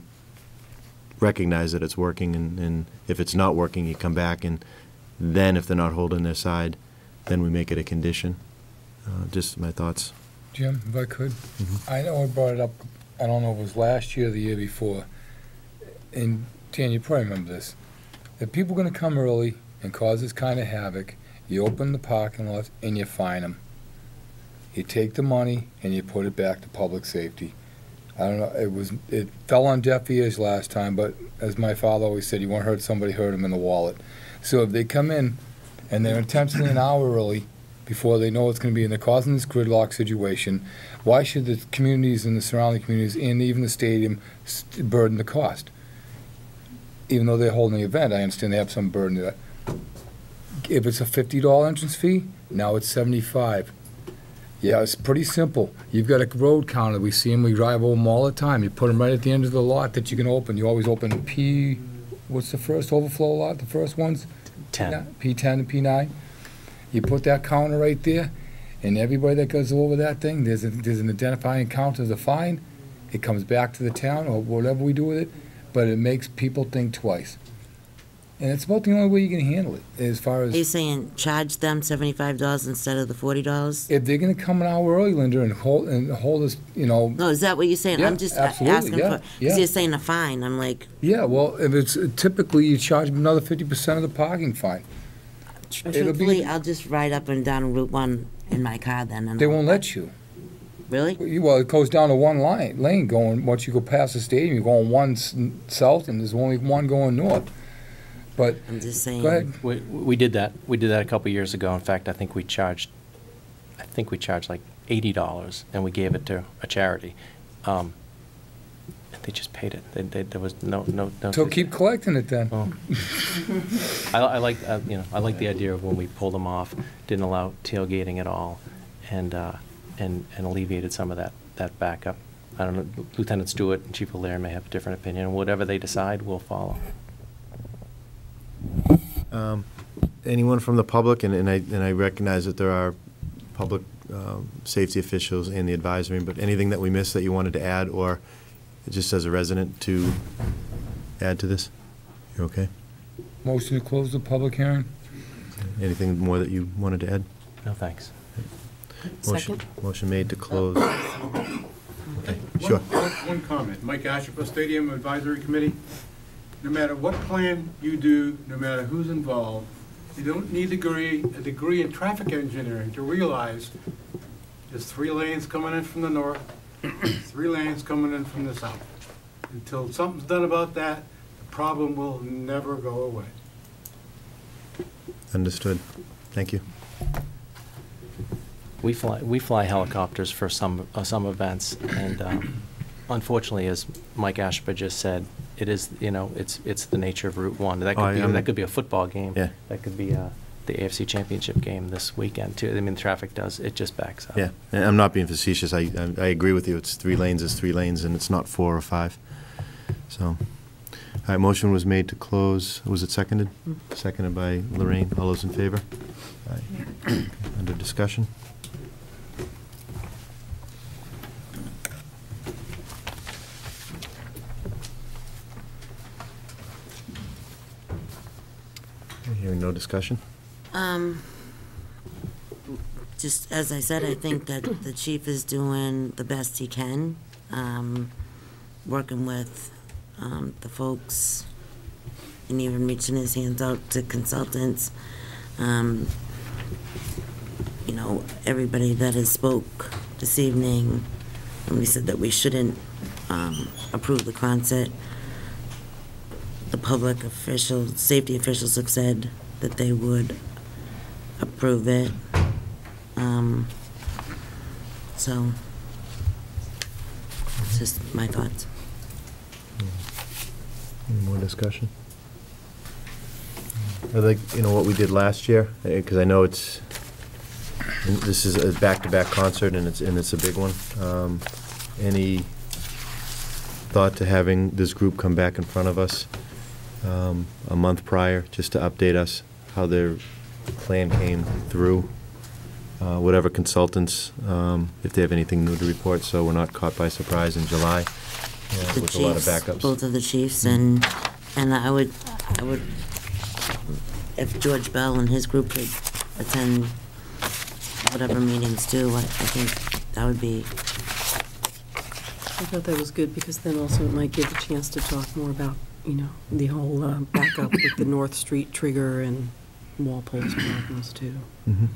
recognize that it's working, and if it's not working, you come back, and then if they're not holding their side, then we make it a condition. Just my thoughts. Jim, if I could, Mm-hmm. I know I brought it up, I don't know if it was last year or the year before, and Dan, you probably remember this. If people are going to come early and cause this kind of havoc, you open the parking lot and you fine them. You take the money and you put it back to public safety. I don't know, it fell on deaf ears last time, but as my father always said, you won't hurt somebody, hurt them in the wallet. So if they come in and they're intentionally an hour early before they know it's going to be, and they're causing this gridlock situation, why should the communities and the surrounding communities and even the stadium burden the cost? Even though they're holding the event, I understand they have some burden to that. If it's a $50 entrance fee, now it's $75. Yeah, it's pretty simple. You've got a road counter. We see them, we drive over them all the time. You put them right at the end of the lot that you can open. You always open what's the first overflow lot, the first ones? 10. P10 and P9. You put that counter right there, and everybody that goes over that thing, there's an identifying counter as a fine. It comes back to the town, or whatever we do with it, but it makes people think twice. And it's about the only way you can handle it, as far Are you as, saying charge them $75 instead of the $40? if they're gonna come an hour early, Linda, and hold us, No, is that what you're saying? Yeah, I'm just absolutely, asking yeah, for, yeah. because you're saying a fine, I'm like, yeah, well, if it's, typically you charge them another 50% of the parking fine. It'll be- truthfully, I'll just ride up and down Route 1 in my car then. And They won't let you. Really? Well, it goes down to one lane going, once you go past the stadium, you're going one south, and there's only one going north. But, I'm just saying. go ahead. We did that. We did that a couple years ago. In fact, I think we charged like $80, and we gave it to a charity. They just paid it. There was no. So keep collecting it then. Oh. I like the idea of when we pulled them off, didn't allow tailgating at all, and alleviated some of that backup. I don't know, Lieutenant Stewart and Chief O'Leary may have a different opinion. Whatever they decide, we'll follow. Anyone from the public, and I recognize that there are public safety officials in the advisory, but anything that we missed that you wanted to add, or just as a resident to add to this? You're okay? Motion to close the public hearing? Anything more that you wanted to add? No, thanks. Second? Motion made to close. Okay, sure. One comment. Mike Asher, Stadium Advisory Committee. No matter what plan you do, no matter who's involved, you don't need a degree in traffic engineering to realize there's 3 lanes coming in from the north, 3 lanes coming in from the south. Until something's done about that, the problem will never go away. Understood. Thank you. We fly helicopters for some events, and unfortunately, as Mike Asherpa just said, it is, it's the nature of Route 1. That could be a football game. Yeah. That could be the AFC Championship game this weekend too. I mean, traffic it just backs up. Yeah, and I'm not being facetious. I agree with you. It's 3 lanes is 3 lanes, and it's not 4 or 5. So, all right, motion was made to close. Was it seconded? Seconded by Lorraine. All those in favor? Aye. Under discussion. Hearing no discussion? Just as I said, I think that the chief is doing the best he can, working with the folks and even reaching his hands out to consultants. Everybody that has spoke this evening, and we said that we shouldn't approve the concert. The public officials, safety officials have said that they would approve it. So, it's just my thoughts. Any more discussion? I like, what we did last year, because I know this is a back-to-back concert, and it's a big one. Any thought to having this group come back in front of us a month prior, just to update us how their plan came through? Whatever consultants, if they have anything new to report, so we're not caught by surprise in July The with a lot of chiefs, backups. both of the chiefs, and I would, if George Bell and his group could attend whatever meetings too, I think that would be. I thought that was good, because then also it might give a chance to talk more about, the whole backup with the North Street trigger and Walpole's problems too. Mhm.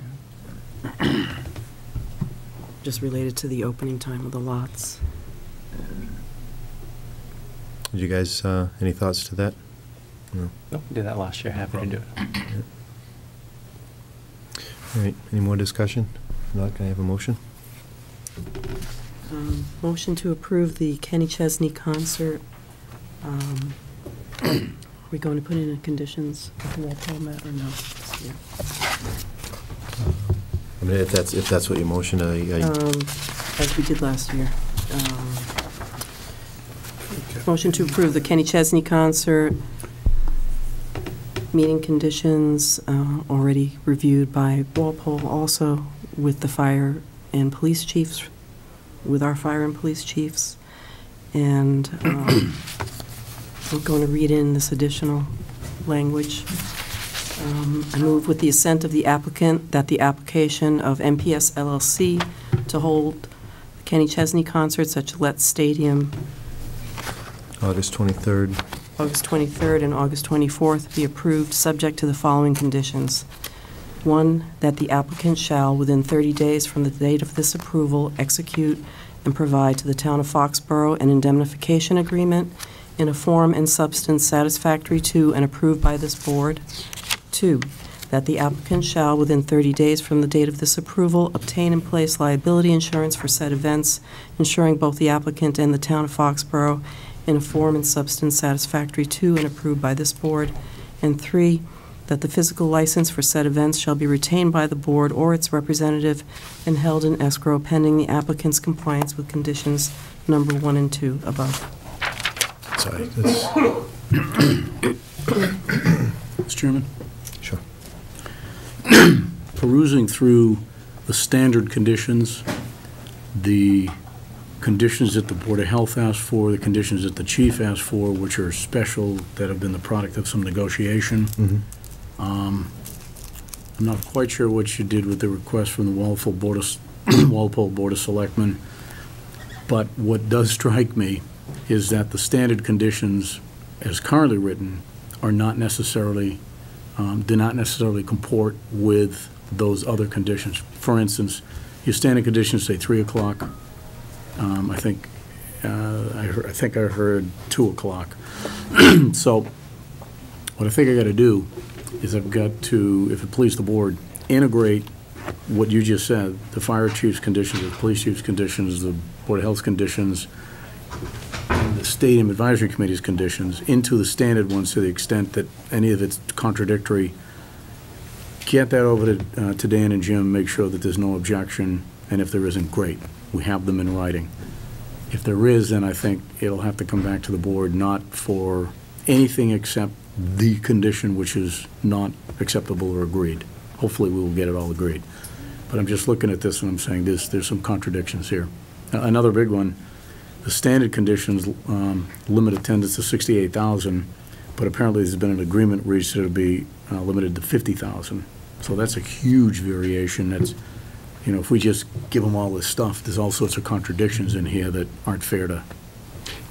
Just related to the opening time of the lots. Did you guys, any thoughts to that? No. Nope, we did that last year. Happy to do it. All right, any more discussion? If not, can I have a motion? Motion to approve the Kenny Chesney concert. Are we going to put in conditions with the Walpole Met or no? Yeah. I mean, if that's what your motion, As we did last year. Motion to approve the Kenny Chesney concert. Meeting conditions already reviewed by Walpole, also with the fire and police chiefs, with our fire and police chiefs. And we're going to read in this additional language. I move with the assent of the applicant that the application of MPS LLC to hold the Kenny Chesney concerts at Gillette Stadium August 23rd. August 23rd and August 24th be approved, subject to the following conditions. 1, that the applicant shall, within 30 days from the date of this approval, execute and provide to the town of Foxborough an indemnification agreement in a form and substance satisfactory to and approved by this board. 2, that the applicant shall, within 30 days from the date of this approval, obtain and place liability insurance for said events, insuring both the applicant and the town of Foxborough in a form and substance satisfactory to and approved by this board. And 3, that the physical license for said events shall be retained by the board or its representative and held in escrow pending the applicant's compliance with conditions number 1 and 2 above. Sorry. Mr. Chairman? Sure. Perusing through the standard conditions, the conditions that the Board of Health asked for, the conditions that the chief asked for, which are special, that have been the product of some negotiation. Mm-hmm. I'm not quite sure what you did with the request from the Walpole Board of Selectmen, but what does strike me is that the standard conditions, as currently written, are not necessarily, do not necessarily comport with those other conditions. For instance, your standard conditions say 3 o'clock. I think I heard 2 o'clock. So what I think I got to do is I've got to, if it pleases the board, integrate what you just said, the fire chief's conditions, the police chief's conditions, the Board of Health's conditions, and the Stadium Advisory Committee's conditions into the standard ones to the extent that any of it's contradictory. Get that over to Dan and Jim, make sure that there's no objection, and if there isn't, great. We have them in writing. If there is, then I think it'll have to come back to the board, not for anything except the condition which is not acceptable or agreed. Hopefully, we will get it all agreed. But I'm just looking at this and I'm saying there's some contradictions here. Another big one, the standard conditions limit attendance to 68,000, but apparently there's been an agreement reached that it'll be limited to 50,000. So that's a huge variation. That's, you know, if we just give them all this stuff, there's all sorts of contradictions in here that aren't fair to.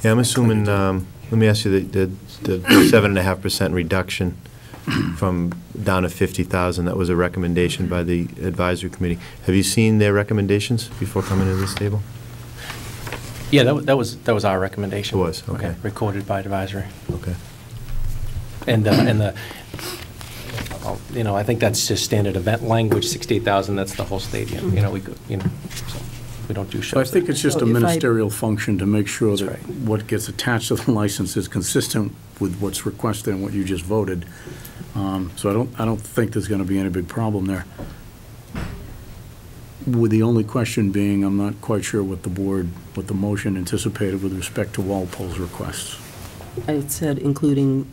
Yeah, I'm assuming, let me ask you, the 7.5% reduction from down to 50,000, that was a recommendation by the advisory committee. Have you seen their recommendations before coming to this table? Yeah, that was our recommendation. It was, okay. Recorded by advisory. Okay. And you know, I think that's just standard event language, 68,000, that's the whole stadium. You know, we could, you know, so we don't do shows. So I think it's just So a if I- ministerial function to make sure That's that right. what gets attached to the license is consistent with what's requested and what you just voted. So I don't think there's going to be any big problem there. With the only question being, I'm not quite sure what the motion anticipated with respect to Walpole's requests. I said including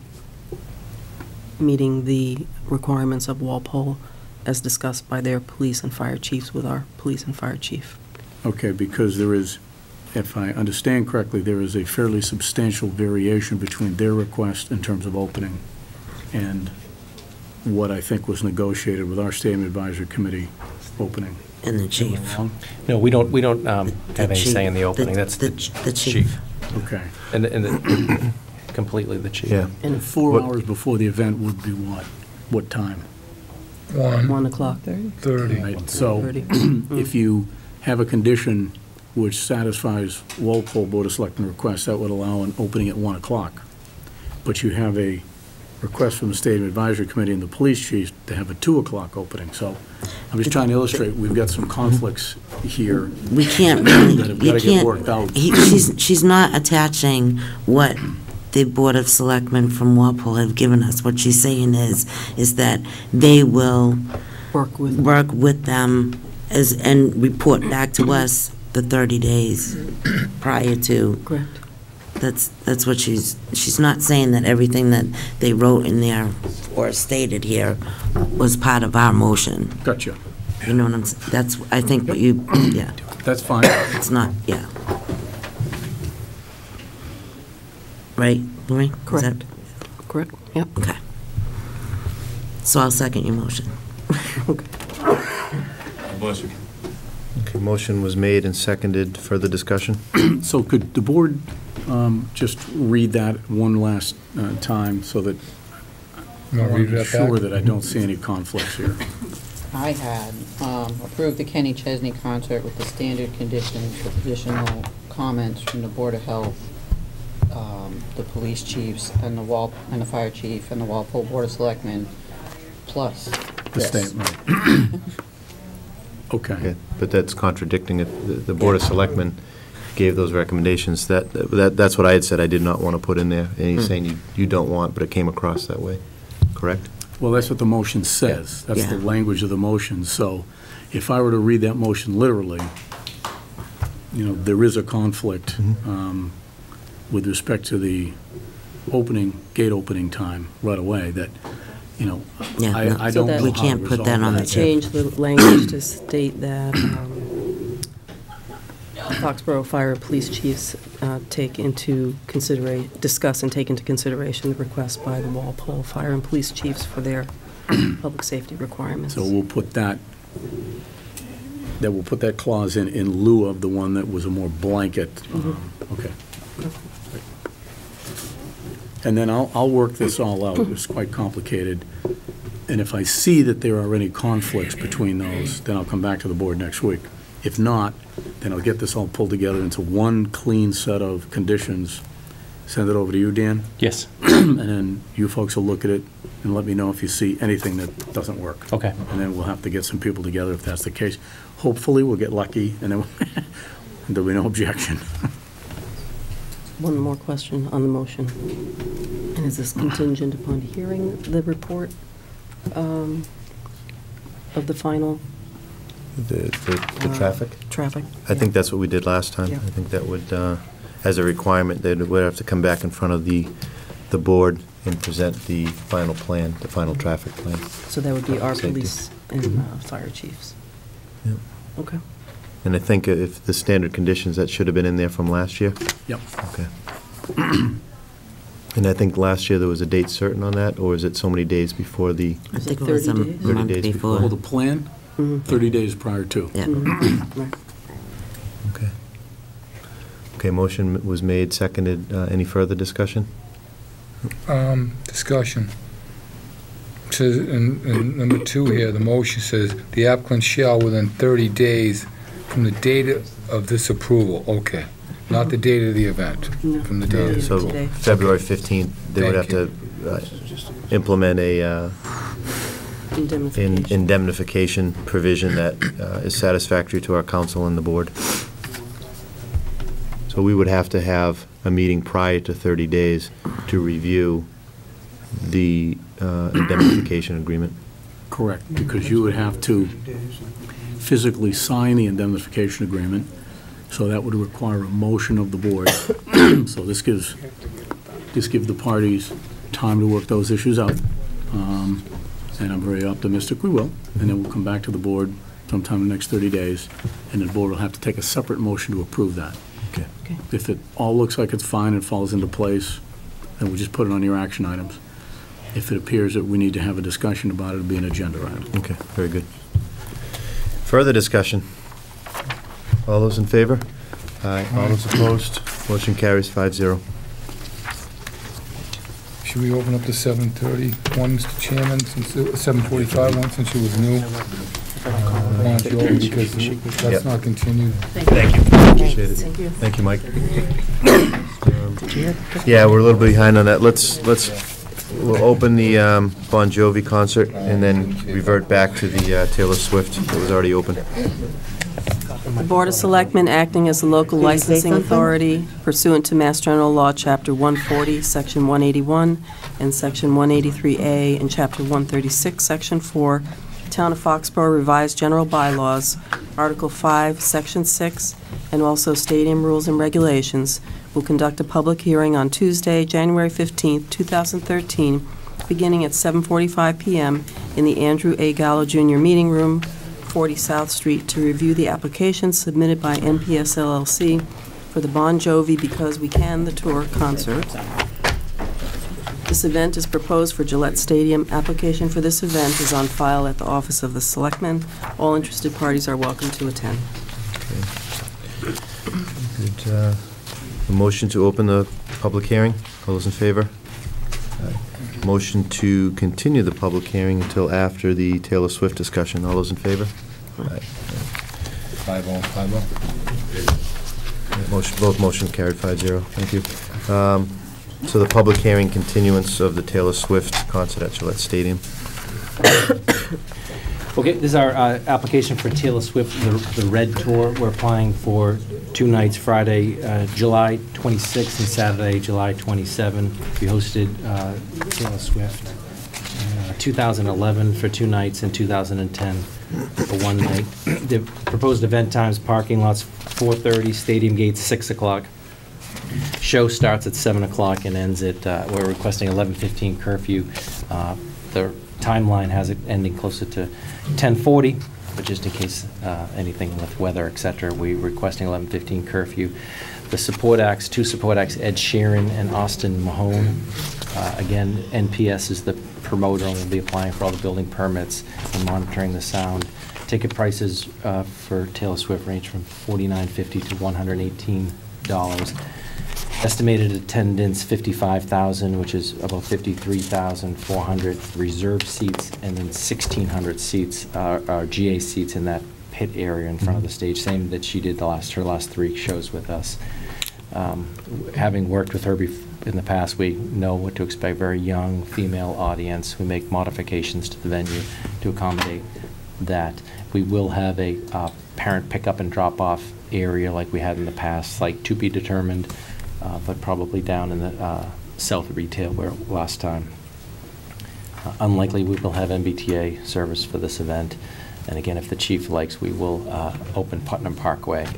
meeting the requirements of Walpole as discussed by their police and fire chiefs with our police and fire chief. Okay, because there is, if I understand correctly, there is a fairly substantial variation between their request in terms of opening and what I think was negotiated with our Stadium Advisory Committee opening. And the chief. No, we don't have any chief. say in the opening, that's the chief. Okay. And completely the chief. Yeah. And 4 hours before the event would be what? What time? 1 o'clock. 30. Right, so 30. if you have a condition which satisfies Walpole Board of Selectmen requests, that would allow an opening at 1 o'clock. But you have a request from the Stadium Advisory Committee and the police chief to have a 2 o'clock opening. So I'm just trying to illustrate, we've got some conflicts here We can't really, that have you got to get can't, worked out. she's not attaching what the Board of Selectmen from Walpole have given us. What she's saying is that they will Work with. work with them and report back to us the 30 days prior to. Correct. That's what she's not saying that everything that they wrote in there or stated here was part of our motion. Gotcha. You know what I'm saying? That's, I think, what you, yeah, That's fine. it's not, yeah. Right, Lorraine? Is that- Correct. Correct, yep. Okay. So I'll second your motion. Okay, motion was made and seconded. Further discussion? So could the board just read that one last time so that I Want to want read to be that sure back? that I don't see any conflicts here? I had approved the Kenny Chesney concert with the standard conditions with additional comments from the Board of Health, the police chiefs, and the fire chief, and the Walpole Board of Selectmen, plus The this. statement. Okay. Okay, but that's contradicting it. The Board of Selectmen gave those recommendations. That's what I had said I did not want to put in there. And he's saying you don't want, but it came across that way, correct? Well, that's what the motion says. That's the Yeah. language of the motion. So if I were to read that motion literally, you know, there is a conflict with respect to the gate opening time right away that, you know, Yeah, no. I So don't that- know We how to can't put resolve that on the that. table. Change the language to state that Foxborough Fire and Police Chiefs discuss and take into consideration the request by the Walpole Fire and Police Chiefs for their public safety requirements. So we'll put that clause in lieu of the one that was a more blanket. Okay. And then I'll work this all out. It's quite complicated. And if I see that there are any conflicts between those, then I'll come back to the board next week. If not, then I'll get this all pulled together into one clean set of conditions send it over to you, Dan, Yes. and then you folks will look at it and let me know if you see anything that doesn't work. Okay. And then we'll have to get some people together if that's the case. Hopefully, we'll get lucky, and then there'll be no objection. One more question on the motion. And is this contingent upon hearing the report of the final The traffic? traffic? I think that's what we did last time. Yeah. I think that would, as a requirement, they would have to come back in front of the board and present the final plan, the final traffic plan. So that would be our Safety. police and fire chiefs? Yep. Okay. And I think if the standard conditions, that should have been in there from last year? Yep. Okay. And I think last year there was a date certain on that, or is it so many days before the, I think it was 30 a days. 30 month days before. Well, the plan, Mhm. 30 days prior to. Yeah. Right. okay. Okay, motion was made, seconded. Any further discussion? Discussion. It says in number 2 here, the motion says, "The applicant shall, within 30 days from the date of this approval," okay, not the date of the event, No. from the date of the So approval. Today. February 15th, they would have Thank to implement a Indemnification. indemnification provision that is satisfactory to our council and the board. So we would have to have a meeting prior to 30 days to review the indemnification agreement. Correct, because you would have to physically sign the indemnification agreement, so that would require a motion of the board. So this gives the parties time to work those issues out, and I'm very optimistic we will, and then we'll come back to the board sometime in the next 30 days, and the board will have to take a separate motion to approve that. Okay. Okay. If it all looks like it's fine and falls into place, then we'll just put it on your action items. If it appears that we need to have a discussion about it, it'll be an agenda item. Okay, very good. Further discussion? All those in favor? Aye. All those opposed? Motion carries 5-0. Should we open up to 7:30, one, Mr. Chairman, since, 7:45, one, since it was new? Why don't you open, because that's Yep. not continued. Thank you. Appreciate it. Thank you. Thank you, Mike. Yeah, we're a little bit behind on that. We'll open the Bon Jovi concert and then revert back to the Taylor Swift that was already open. The Board of Selectmen, acting as the local Can you say licensing something? authority pursuant to Mass General Law, Chapter 140, Section 181, and Section 183A, and Chapter 136, Section 4, Town of Foxborough Revised General Bylaws, Article 5, Section 6, and also Stadium Rules and Regulations, will conduct a public hearing on Tuesday, January 15th, 2013, beginning at 7:45 p.m. in the Andrew A. Gallo Jr. Meeting Room, 40 South Street, to review the application submitted by NPS LLC for the Bon Jovi Because We Can the Tour concert. This event is proposed for Gillette Stadium. Application for this event is on file at the Office of the Selectmen. All interested parties are welcome to attend. Good. A motion to open the public hearing. All those in favor? Aye. Motion to continue the public hearing until after the Taylor Swift discussion. All those in favor? Aye. 5-0, 5-0. Motion, both motions carried 5-0. Thank you. So the public hearing continuance of the Taylor Swift concert at Gillette Stadium. Okay, this is our application for Taylor Swift, the Red Tour. We're applying for 2 nights, Friday, July 26th, and Saturday, July 27th. We hosted Taylor Swift 2011 for 2 nights and 2010 for 1 night. The proposed event times: parking lots 4:30, stadium gates 6 o'clock. Show starts at 7 o'clock and ends at, we're requesting 11:15 curfew. The timeline has it ending closer to 10:40, but just in case anything with weather, et cetera, we're requesting 11:15 curfew. The support acts, 2 support acts, Ed Sheeran and Austin Mahone. Again, NPS is the promoter and will be applying for all the building permits and monitoring the sound. Ticket prices for Taylor Swift range from $49.50 to $118. Estimated attendance 55,000, which is about 53,400 reserved seats, and then 1,600 seats are GA seats in that pit area in front of the stage, same that she did her last 3 shows with us. Having worked with her in the past, we know what to expect. Very young female audience. We make modifications to the venue to accommodate that. We will have a parent pickup and drop-off area like we had in the past, like to be determined, but probably down in the south retail where last time. Unlikely we will have MBTA service for this event. And again, if the chief likes, we will open Putnam Parkway.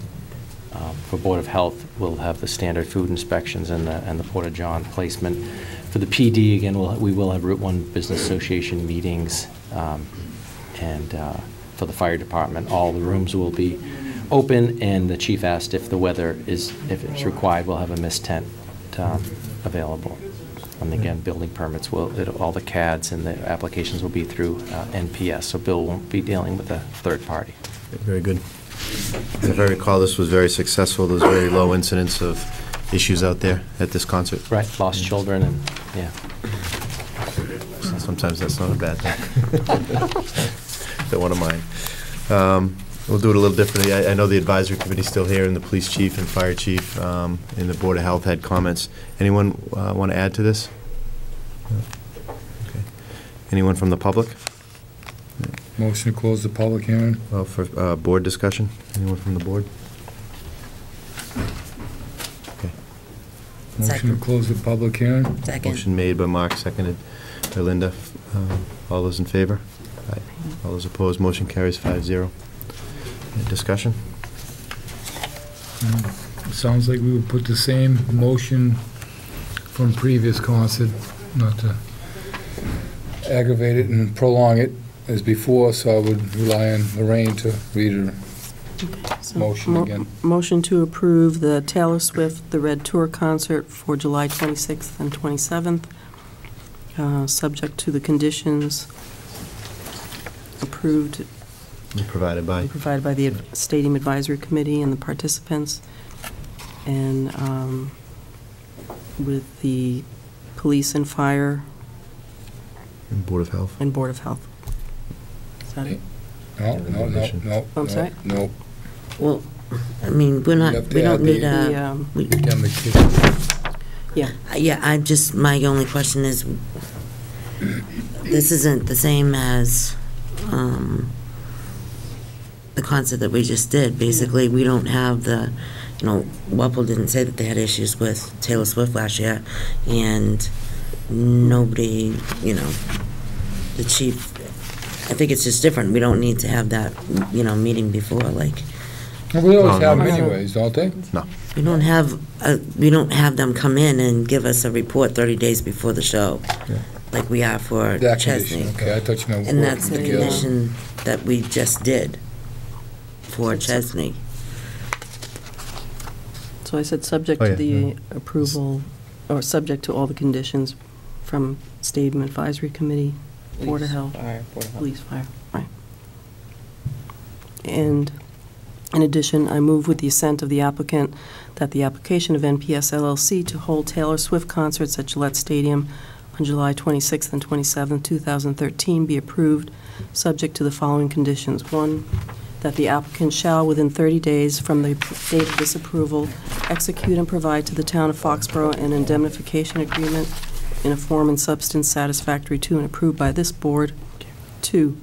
For Board of Health, we'll have the standard food inspections and the Porta John placement. For the PD, again, we will have Route 1 Business Association meetings. And for the fire department, all the rooms will be open, and the chief asked if the weather is, if it's required, we'll have a mist tent available. And again, building permits all the CADs and the applications will be through NPS, so Bill won't be dealing with a third party. Very good. If I recall, this was very successful. There was very low incidence of issues out there at this concert. Right, lost children and, yeah. So sometimes that's not a bad thing. Don't want to mind. We'll do it a little differently. I know the advisory committee's still here, and the police chief and fire chief and the Board of Health had comments. Anyone want to add to this? No? Okay. Anyone from the public? Motion to close the public hearing. Well, for board discussion, anyone from the board? Okay. Motion to close the public hearing. Second. Motion made by Mark, seconded by Linda. All those in favor? Aye. All those opposed, motion carries 5-0. Discussion? Sounds like we would put the same motion from previous concert, not to aggravate it and prolong it as before, so I would rely on Lorraine to read her motion again. Motion to approve the Taylor Swift The Red Tour concert for July 26th and 27th, subject to the conditions approved Provided by? Provided by the Stadium Advisory Committee and the participants, and with the police and fire. And Board of Health. And Board of Health. Is that it? No. I'm sorry? No. Well, I mean, we don't need a. Yeah. Yeah, my only question is, this isn't the same as, the concert that we just did. Basically, we don't have the, Walpole didn't say that they had issues with Taylor Swift last year, and nobody, the chief, I think it's just different. We don't need to have that, meeting before, like. Well, we always have them anyways, don't they? No. We don't have them come in and give us a report 30 days before the show, like we are for That Chesney. condition, okay, I thought you meant. And that's the together. condition that we just did for Chesney. So I said subject to the approval, or subject to all the conditions from Stadium Advisory Committee, Board of Health, Police, Fire, right. And in addition, I move with the assent of the applicant that the application of NPS LLC to hold Taylor Swift concerts at Gillette Stadium on July 26th and 27th, 2013 be approved, subject to the following conditions. 1, that the applicant shall, within 30 days from the date of this approval, execute and provide to the town of Foxborough an indemnification agreement in a form and substance satisfactory to and approved by this board. 2,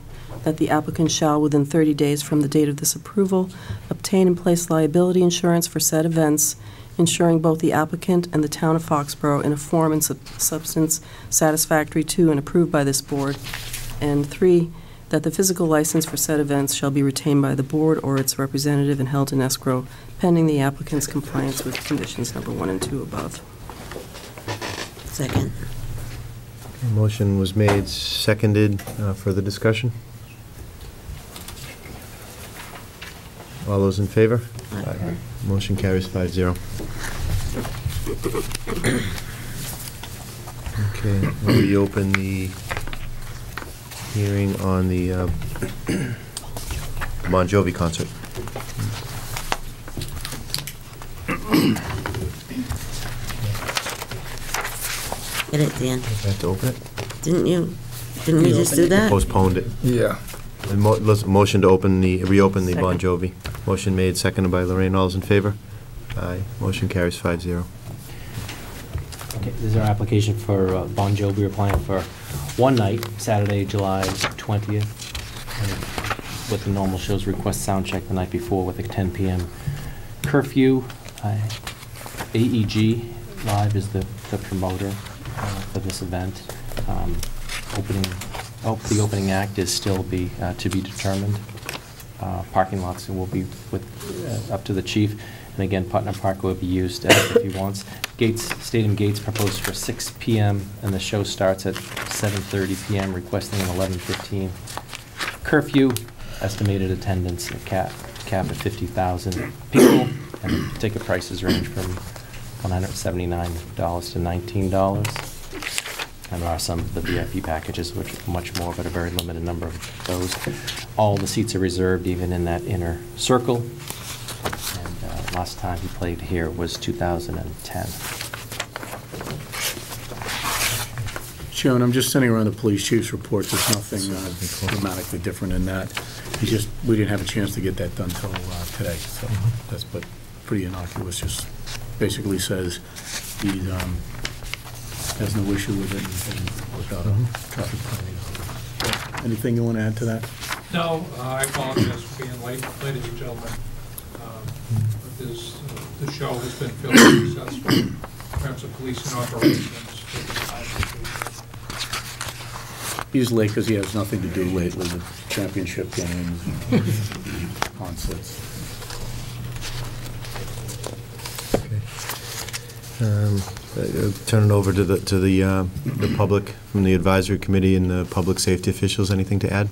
that the applicant shall, within 30 days from the date of this approval, obtain and place liability insurance for said events, insuring both the applicant and the town of Foxborough in a form and substance satisfactory to and approved by this board. And 3, that the physical license for said events shall be retained by the board or its representative and held in escrow pending the applicant's compliance with conditions number 1 and 2 above. Second. Motion was made, seconded. Further discussion? All those in favor? Aye. Motion carries 5-0. Okay, we'll reopen the hearing on the Bon Jovi concert. Get it, Dan. Have to open it? Didn't we just do that? Postponed it. Yeah. Motion to reopen the Bon Jovi. Motion made, seconded by Lorraine. All those in favor? Aye. Motion carries 5-0. Okay, this is our application for Bon Jovi. We're applying for one night, Saturday, July 20th, with the normal shows, request sound check the night before with a 10 p.m. curfew. AEG Live is the promoter for this event. The opening act is still to be determined. Parking lots will be up to the chief. And again, Putnam Park will be used if he wants. Stadium gates proposed for 6 p.m. and the show starts at 7:30 p.m. requesting an 11:15 curfew. Estimated attendance cap at 50,000 people, and the ticket prices range from $179 to $19. And there are some of the VIP packages, which are much more, but a very limited number of those. All the seats are reserved, even in that inner circle. And last time he played here was 2010. Chairman, I'm just sending around the police chief's report. There's nothing dramatically different in that. We didn't have a chance to get that done till today, so that's pretty innocuous. Just basically says he has no issue with it and without a traffic penalty. Anything you want to add to that? No, I apologize for being late, ladies and gentlemen. The show has been fairly successful in terms of police and operations. He's late because he has nothing to do lately with championship games and concerts. Turn it over to the public from the advisory committee and the public safety officials. Anything to add?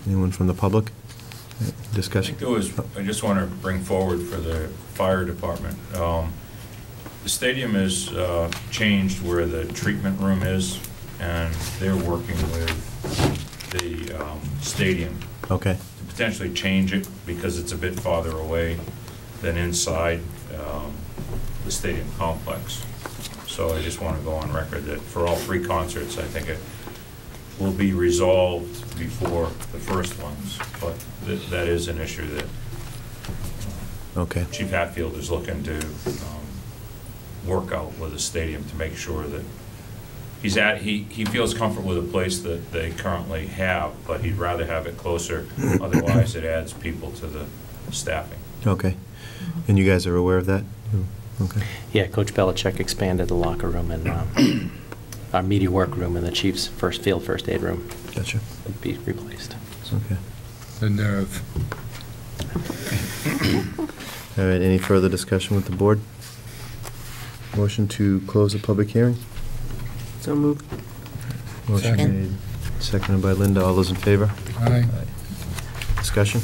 Anyone from the public? Discussion? I just want to bring forward for the fire department. The stadium is changed where the treatment room is, and they're working with the stadium. Okay. To potentially change it because it's a bit farther away than inside the stadium complex. So I just want to go on record that for all 3 concerts, I think it will be resolved before the first ones, but that is an issue that Chief Hatfield is looking to work out with the stadium to make sure that he feels comfortable with the place that they currently have, but he'd rather have it closer. Otherwise, it adds people to the staffing. Okay. And you guys are aware of that? Okay. Yeah, Coach Belichick expanded the locker room and our media work room and the Chiefs' first aid room. Gotcha. Would be replaced. Okay. The nerve. All right, any further discussion with the board? Motion to close the public hearing? So moved. Motion made, seconded by Linda. All those in favor? Aye. Discussion?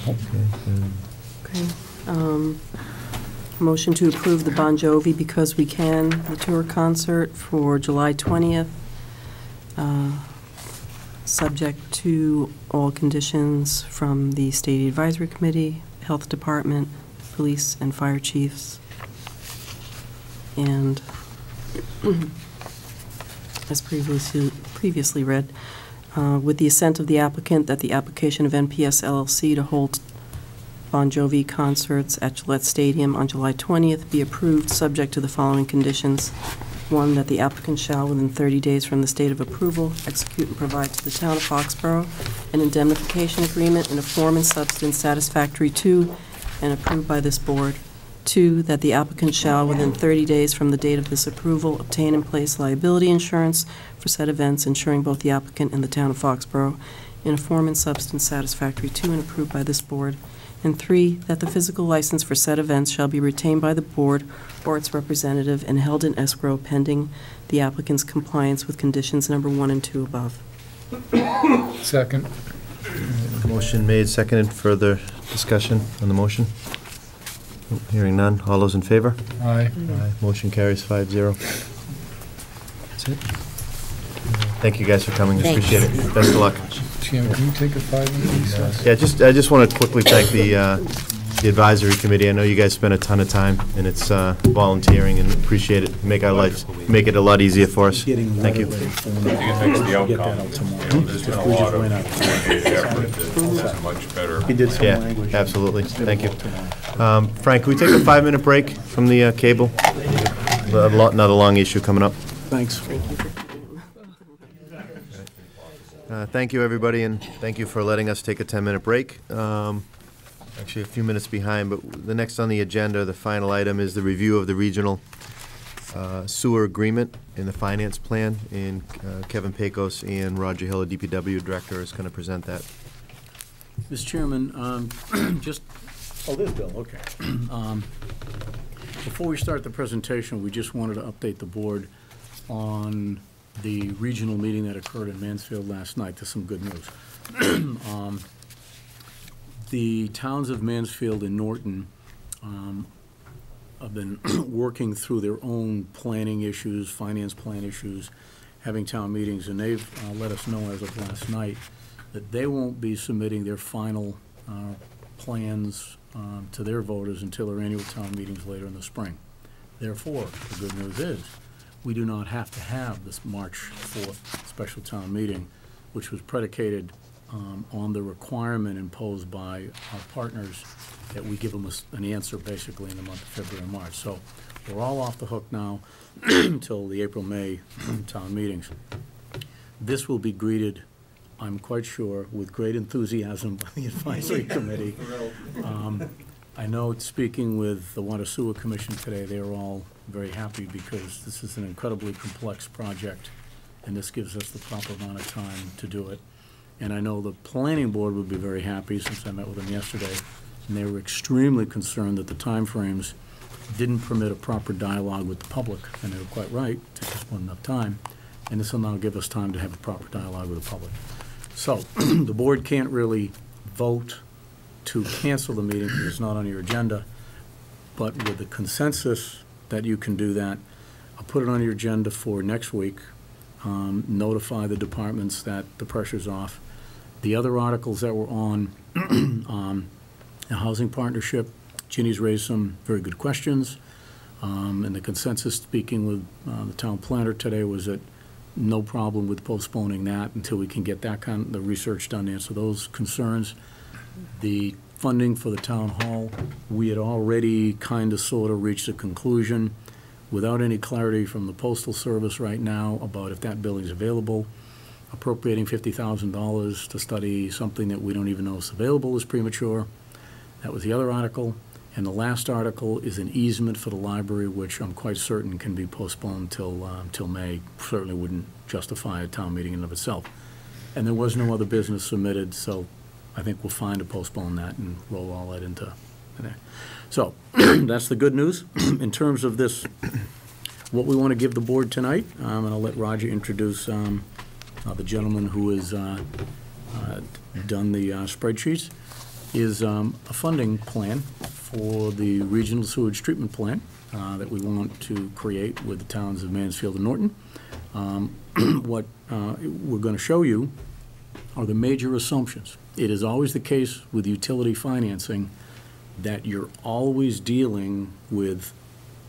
Okay. Motion to approve the Bon Jovi Because We Can, the tour concert for July 20th, subject to all conditions from the State Advisory Committee, Health Department, Police and Fire Chiefs, and as previously read, with the assent of the applicant, that the application of NPS LLC to hold Bon Jovi concerts at Gillette Stadium on July 20th be approved, subject to the following conditions. 1, that the applicant shall, within 30 days from the date of approval, execute and provide to the town of Foxborough an indemnification agreement in a form and substance satisfactory to and approved by this board. 2, that the applicant shall, within 30 days from the date of this approval, obtain and place liability insurance for said events, insuring both the applicant and the town of Foxborough in a form and substance satisfactory to and approved by this board. And 3, that the physical license for said events shall be retained by the board or its representative and held in escrow pending the applicant's compliance with conditions number 1 and 2 above. Second. Motion made, seconded. Further discussion on the motion? Hearing none. All those in favor? Aye. Aye. Motion carries 5-0. That's it. Thank you guys for coming. Appreciate it. Best of luck. Chairman, can you take a 5-minute recess? Yeah, I just want to quickly thank the advisory committee. I know you guys spend a ton of time, and it's volunteering, and appreciate it. Make our life, make it a lot easier for us. Thank you. I think it makes the outcome. There's been a lot of effort that's much better. Yeah, absolutely. Thank you. Frank, can we take a 5-minute break from the cable? Another long issue coming up. Thanks. Thank you, everybody, and thank you for letting us take a 10-minute break. Actually, a few minutes behind, but the next on the agenda, the final item, is the review of the regional sewer agreement in the finance plan, and Kevin Pecos and Roger Hill, the DPW director, is going to present that. Mr. Chairman, there's Bill, okay. Before we start the presentation, we just wanted to update the board on the regional meeting that occurred in Mansfield last night. There's some good news. The towns of Mansfield and Norton have been working through their own planning issues, finance plan issues, having town meetings, and they've let us know as of last night that they won't be submitting their final plans to their voters until their annual town meetings later in the spring. Therefore, the good news is we do not have to have this March 4th special town meeting, which was predicated on the requirement imposed by our partners that we give them an answer basically in the month of February and March. So we're all off the hook now until the April-May town meetings. This will be greeted, I'm quite sure, with great enthusiasm by the advisory committee. I know, speaking with the Water Sewer Commission today, they are all very happy because this is an incredibly complex project, and this gives us the proper amount of time to do it. And I know the planning board would be very happy, since I met with them yesterday, and they were extremely concerned that the timeframes didn't permit a proper dialogue with the public, and they were quite right. It just wasn't enough time, and this will now give us time to have a proper dialogue with the public. So the board can't really vote to cancel the meeting because it's not on your agenda, but with the consensus that you can do that, I'll put it on your agenda for next week. Notify the departments that the pressure's off. The other articles that were on the housing partnership, Ginny's raised some very good questions, and the consensus, speaking with the town planner today, was that no problem with postponing that until we can get that the research done to answer those concerns. The funding for the town hall, we had already kind of sort of reached a conclusion without any clarity from the Postal Service right now about if that building's available. Appropriating $50,000 to study something that we don't even know is available is premature. That was the other article. And the last article is an easement for the library, which I'm quite certain can be postponed till May. Certainly wouldn't justify a town meeting in and of itself. And there was no other business submitted, so I think we'll find to postpone that and roll all that into there. So that's the good news. In terms of this, what we want to give the board tonight, and I'll let Roger introduce the gentleman who has done the spreadsheets, is a funding plan for the regional sewage treatment plant that we want to create with the towns of Mansfield and Norton. What we're going to show you are the major assumptions. It is always the case with utility financing that you're always dealing with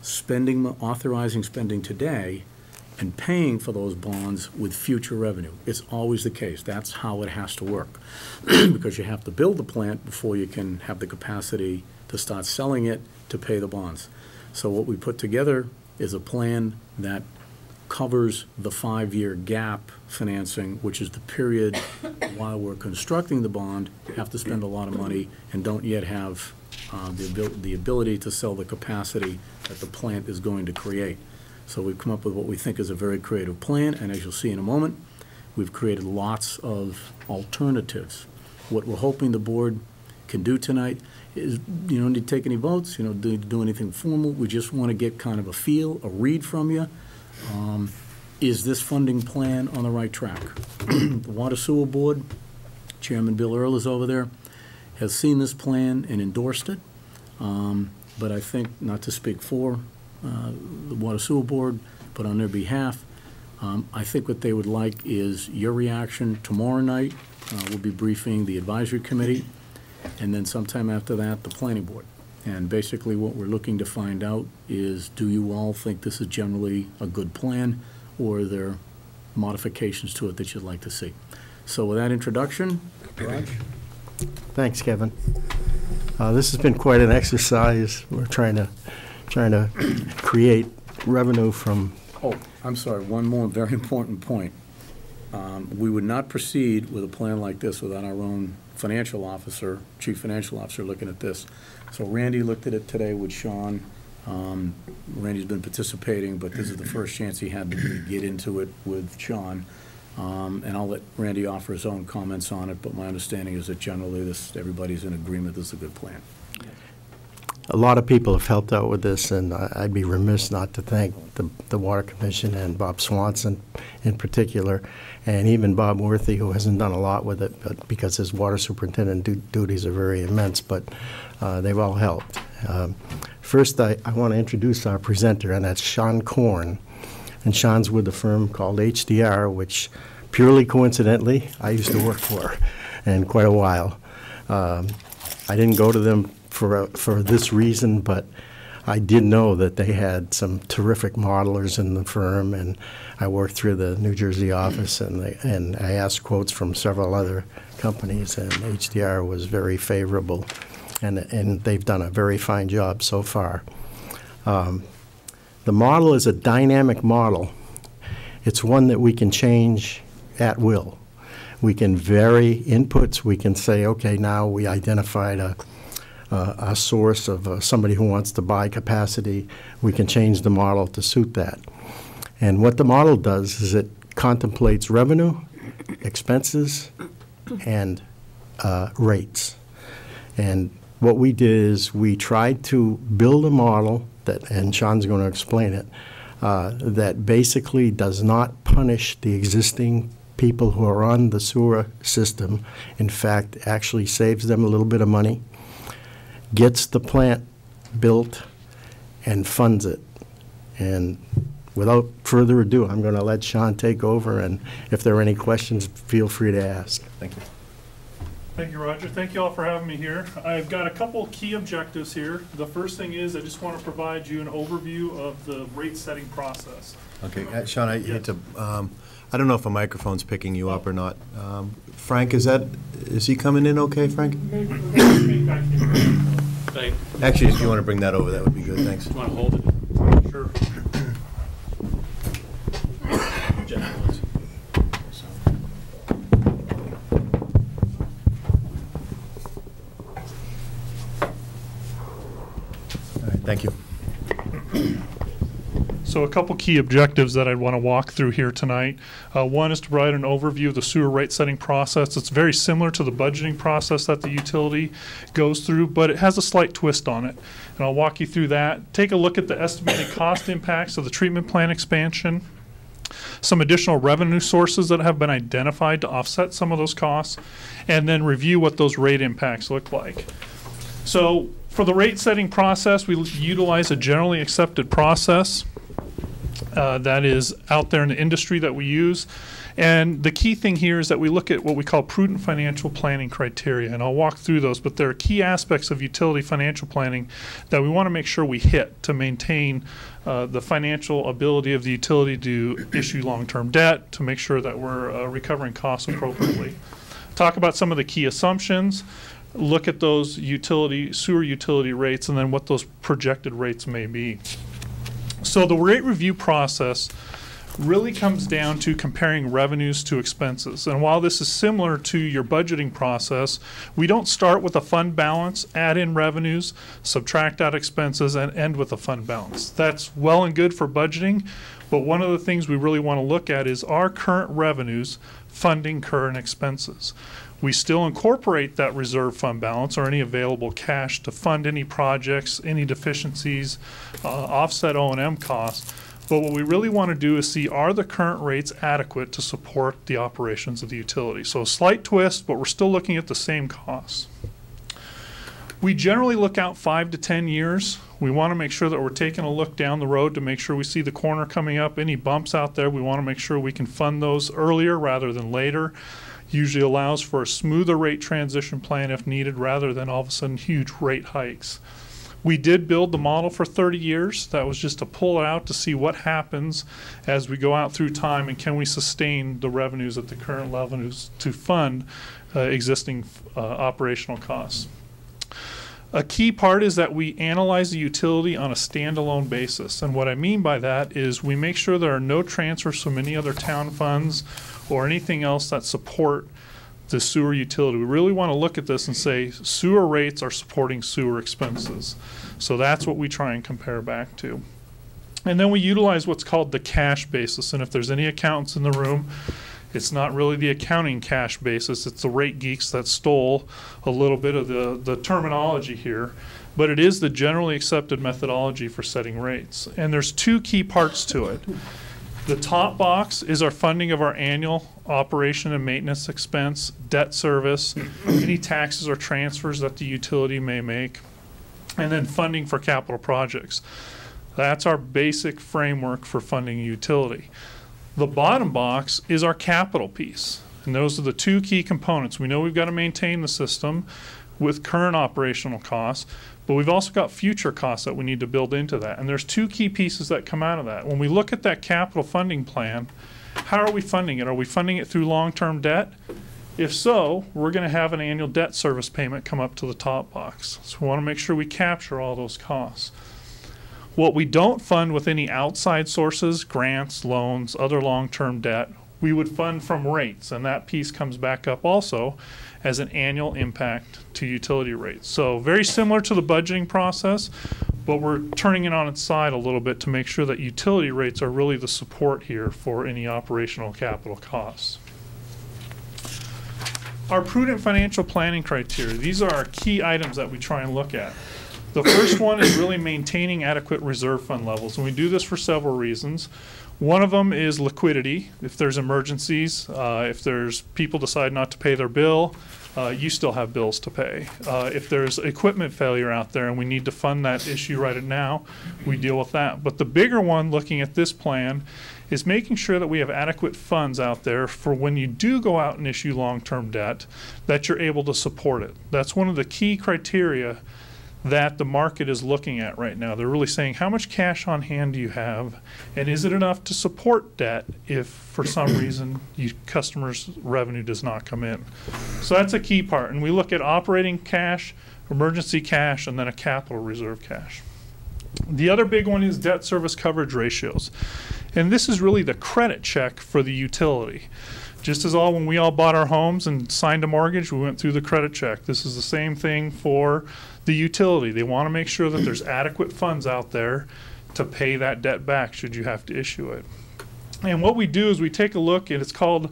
spending, authorizing spending today and paying for those bonds with future revenue. It's always the case. That's how it has to work. Because you have to build the plant before you can have the capacity to start selling it to pay the bonds. So what we put together is a plan that covers the 5-year gap financing, which is the period while we're constructing the bond, have to spend a lot of money and don't yet have the ability to sell the capacity that the plant is going to create. So we've come up with what we think is a very creative plan, and as you'll see in a moment, we've created lots of alternatives. What we're hoping the board can do tonight is, you don't need to take any votes, you don't need to do anything formal. We just want to get kind of a feel, a read from you. Is this funding plan on the right track? The Water Sewer Board, Chairman Bill Earl is over there, has seen this plan and endorsed it. But I think, not to speak for the Water Sewer Board, but on their behalf, I think what they would like is your reaction tomorrow night. We'll be briefing the advisory committee, and then sometime after that, the planning board. And basically what we're looking to find out is, do you all think this is generally a good plan, or are there modifications to it that you'd like to see? So with that introduction, Raj? Thanks, Kevin. This has been quite an exercise. We're trying to create revenue from. Oh, I'm sorry, one more very important point. We would not proceed with a plan like this without our own financial officer, chief financial officer, looking at this. So Randy looked at it today with Sean. Randy's been participating, but this is the first chance he had to really get into it with Sean. And I'll let Randy offer his own comments on it, but my understanding is that generally everybody's in agreement this is a good plan. A lot of people have helped out with this, and I'd be remiss not to thank the Water Commission and Bob Swanson in particular, and even Bob Worthy, who hasn't done a lot with it, but because his water superintendent duties are very immense, but they've all helped. First, I want to introduce our presenter, and that's Sean Korn. And Sean's with a firm called HDR, which purely coincidentally I used to work for, and quite a while. I didn't go to them for this reason, but I did know that they had some terrific modelers in the firm, and I worked through the New Jersey office, and I asked quotes from several other companies, and HDR was very favorable, and they've done a very fine job so far. The model is a dynamic model. It's one that we can change at will. We can vary inputs. We can say, okay, now we identified a source of somebody who wants to buy capacity. We can change the model to suit that. And what the model does is it contemplates revenue, expenses, and rates. And what we did is we tried to build a model that, and Sean's going to explain it, that basically does not punish the existing people who are on the sewer system. In fact, actually saves them a little bit of money, gets the plant built, and funds it. And without further ado, I'm going to let Sean take over, and if there are any questions, feel free to ask. Thank you. Thank you, Roger. Thank you all for having me here. I've got a couple key objectives here. The first thing is I just want to provide you an overview of the rate setting process. Okay, Sean, I hate to, I don't know if a microphone's picking you up or not. Frank, is he coming in okay, Frank? Actually, if you want to bring that over, that would be good, thanks. You want to hold it? Sure. Thank you. So a couple key objectives that I'd want to walk through here tonight. One is to provide an overview of the sewer rate setting process. It's very similar to the budgeting process that the utility goes through, but it has a slight twist on it. And I'll walk you through that. Take a look at the estimated cost impacts of the treatment plant expansion, some additional revenue sources that have been identified to offset some of those costs, and then review what those rate impacts look like. So for the rate setting process, we utilize a generally accepted process that is out there in the industry that we use. And the key thing here is that we look at what we call prudent financial planning criteria, and I'll walk through those, but there are key aspects of utility financial planning that we want to make sure we hit to maintain the financial ability of the utility to issue long-term debt, to make sure that we're recovering costs appropriately. Talk about some of the key assumptions, look at those sewer utility rates, and then what those projected rates may be. So the rate review process really comes down to comparing revenues to expenses. And while this is similar to your budgeting process, we don't start with a fund balance, add in revenues, subtract out expenses, and end with a fund balance. That's well and good for budgeting, but one of the things we really want to look at is our current revenues funding current expenses. We still incorporate that reserve fund balance or any available cash to fund any projects, any deficiencies, offset O&M costs. But what we really want to do is see, are the current rates adequate to support the operations of the utility? So a slight twist, but we're still looking at the same costs. We generally look out 5 to 10 years. We want to make sure that we're taking a look down the road to make sure we see the corner coming up. Any bumps out there, we want to make sure we can fund those earlier rather than later. usually allows for a smoother rate transition plan if needed, rather than all of a sudden huge rate hikes. We did build the model for 30 years. That was just to pull it out to see what happens as we go out through time, and can we sustain the revenues at the current levels to fund existing operational costs. A key part is that we analyze the utility on a standalone basis. And what I mean by that is we make sure there are no transfers from any other town funds or anything else that support the sewer utility. We really want to look at this and say sewer rates are supporting sewer expenses. So that's what we try and compare back to. And then we utilize what's called the cash basis. And if there's any accountants in the room, it's not really the accounting cash basis, it's the rate geeks that stole a little bit of the terminology here. But it is the generally accepted methodology for setting rates. And there's two key parts to it. The top box is our funding of our annual operation and maintenance expense, debt service, any taxes or transfers that the utility may make, and then funding for capital projects. That's our basic framework for funding a utility. The bottom box is our capital piece, and those are the two key components. We know we've got to maintain the system with current operational costs, but we've also got future costs that we need to build into that. And there's two key pieces that come out of that. When we look at that capital funding plan, how are we funding it? Are we funding it through long-term debt? If so, we're going to have an annual debt service payment come up to the top box. So we want to make sure we capture all those costs. What we don't fund with any outside sources, grants, loans, other long-term debt, we would fund from rates, and that piece comes back up also as an annual impact to utility rates. So very similar to the budgeting process, but we're turning it on its side a little bit to make sure that utility rates are really the support here for any operational capital costs. Our prudent financial planning criteria, these are our key items that we try and look at. The first one is really maintaining adequate reserve fund levels, and we do this for several reasons. One of them is liquidity. If there's emergencies, if there's people decide not to pay their bill, you still have bills to pay. If there's equipment failure out there and we need to fund that issue right now, we deal with that. But the bigger one, looking at this plan, is making sure that we have adequate funds out there for when you do go out and issue long-term debt, that you're able to support it. That's one of the key criteria that the market is looking at right now. They're really saying, how much cash on hand do you have, and is it enough to support debt if for some reason customers' revenue does not come in? So that's a key part, and we look at operating cash, emergency cash, and then a capital reserve cash. The other big one is debt service coverage ratios, and this is really the credit check for the utility. Just as when we all bought our homes and signed a mortgage, we went through the credit check. This is the same thing for the utility. They want to make sure that there's adequate funds out there to pay that debt back should you have to issue it. And what we do is we take a look, and it's called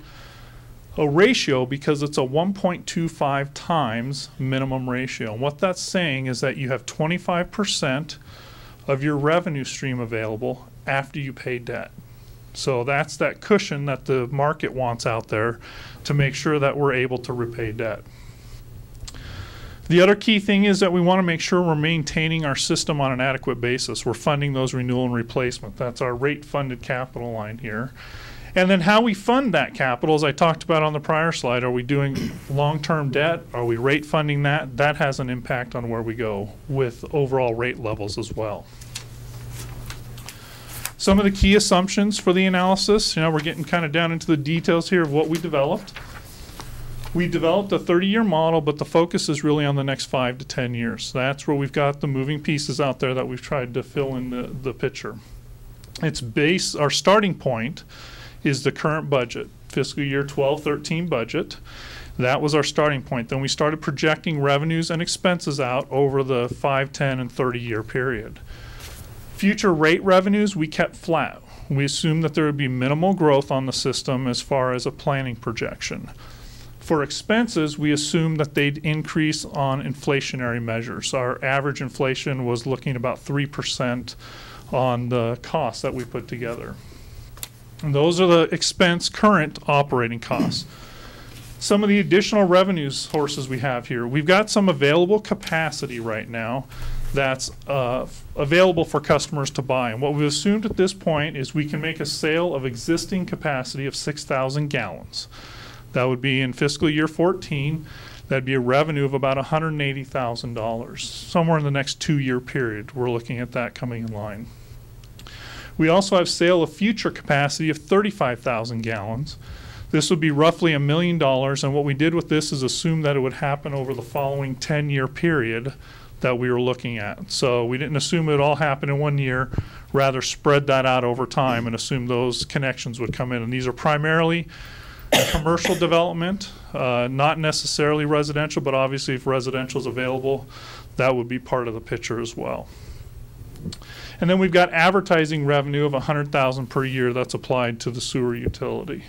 a ratio because it's a 1.25 times minimum ratio. And what that's saying is that you have 25% of your revenue stream available after you pay debt. So that's that cushion that the market wants out there to make sure that we're able to repay debt. The other key thing is that we want to make sure we're maintaining our system on an adequate basis. We're funding those renewal and replacement. That's our rate funded capital line here. And then how we fund that capital, as I talked about on the prior slide, are we doing long-term debt? Are we rate funding that? That has an impact on where we go with overall rate levels as well. Some of the key assumptions for the analysis, we're getting kind of down into the details here of what we developed. We developed a 30-year model, but the focus is really on the next 5 to 10 years. That's where we've got the moving pieces out there that we've tried to fill in the picture. Our starting point is the current budget, fiscal year 12-13 budget. That was our starting point. Then we started projecting revenues and expenses out over the 5, 10, and 30-year period. Future rate revenues, we kept flat. We assumed that there would be minimal growth on the system as far as a planning projection. For expenses, we assumed that they'd increase on inflationary measures. Our average inflation was looking about 3% on the costs that we put together. And those are the current operating costs. Some of the additional revenue sources we have here. We've got some available capacity right now that's available for customers to buy. And what we've assumed at this point is we can make a sale of existing capacity of 6,000 gallons. That would be in fiscal year 14. That'd be a revenue of about $180,000. Somewhere in the next 2-year period, we're looking at that coming in line. We also have sale of future capacity of 35,000 gallons. This would be roughly $1 million, and what we did with this is assume that it would happen over the following 10-year period that we were looking at. So we didn't assume it would all happen in 1 year, rather spread that out over time and assume those connections would come in. And these are primarily commercial development, not necessarily residential, but obviously if residential is available, that would be part of the picture as well. And then we've got advertising revenue of $100,000 per year that's applied to the sewer utility.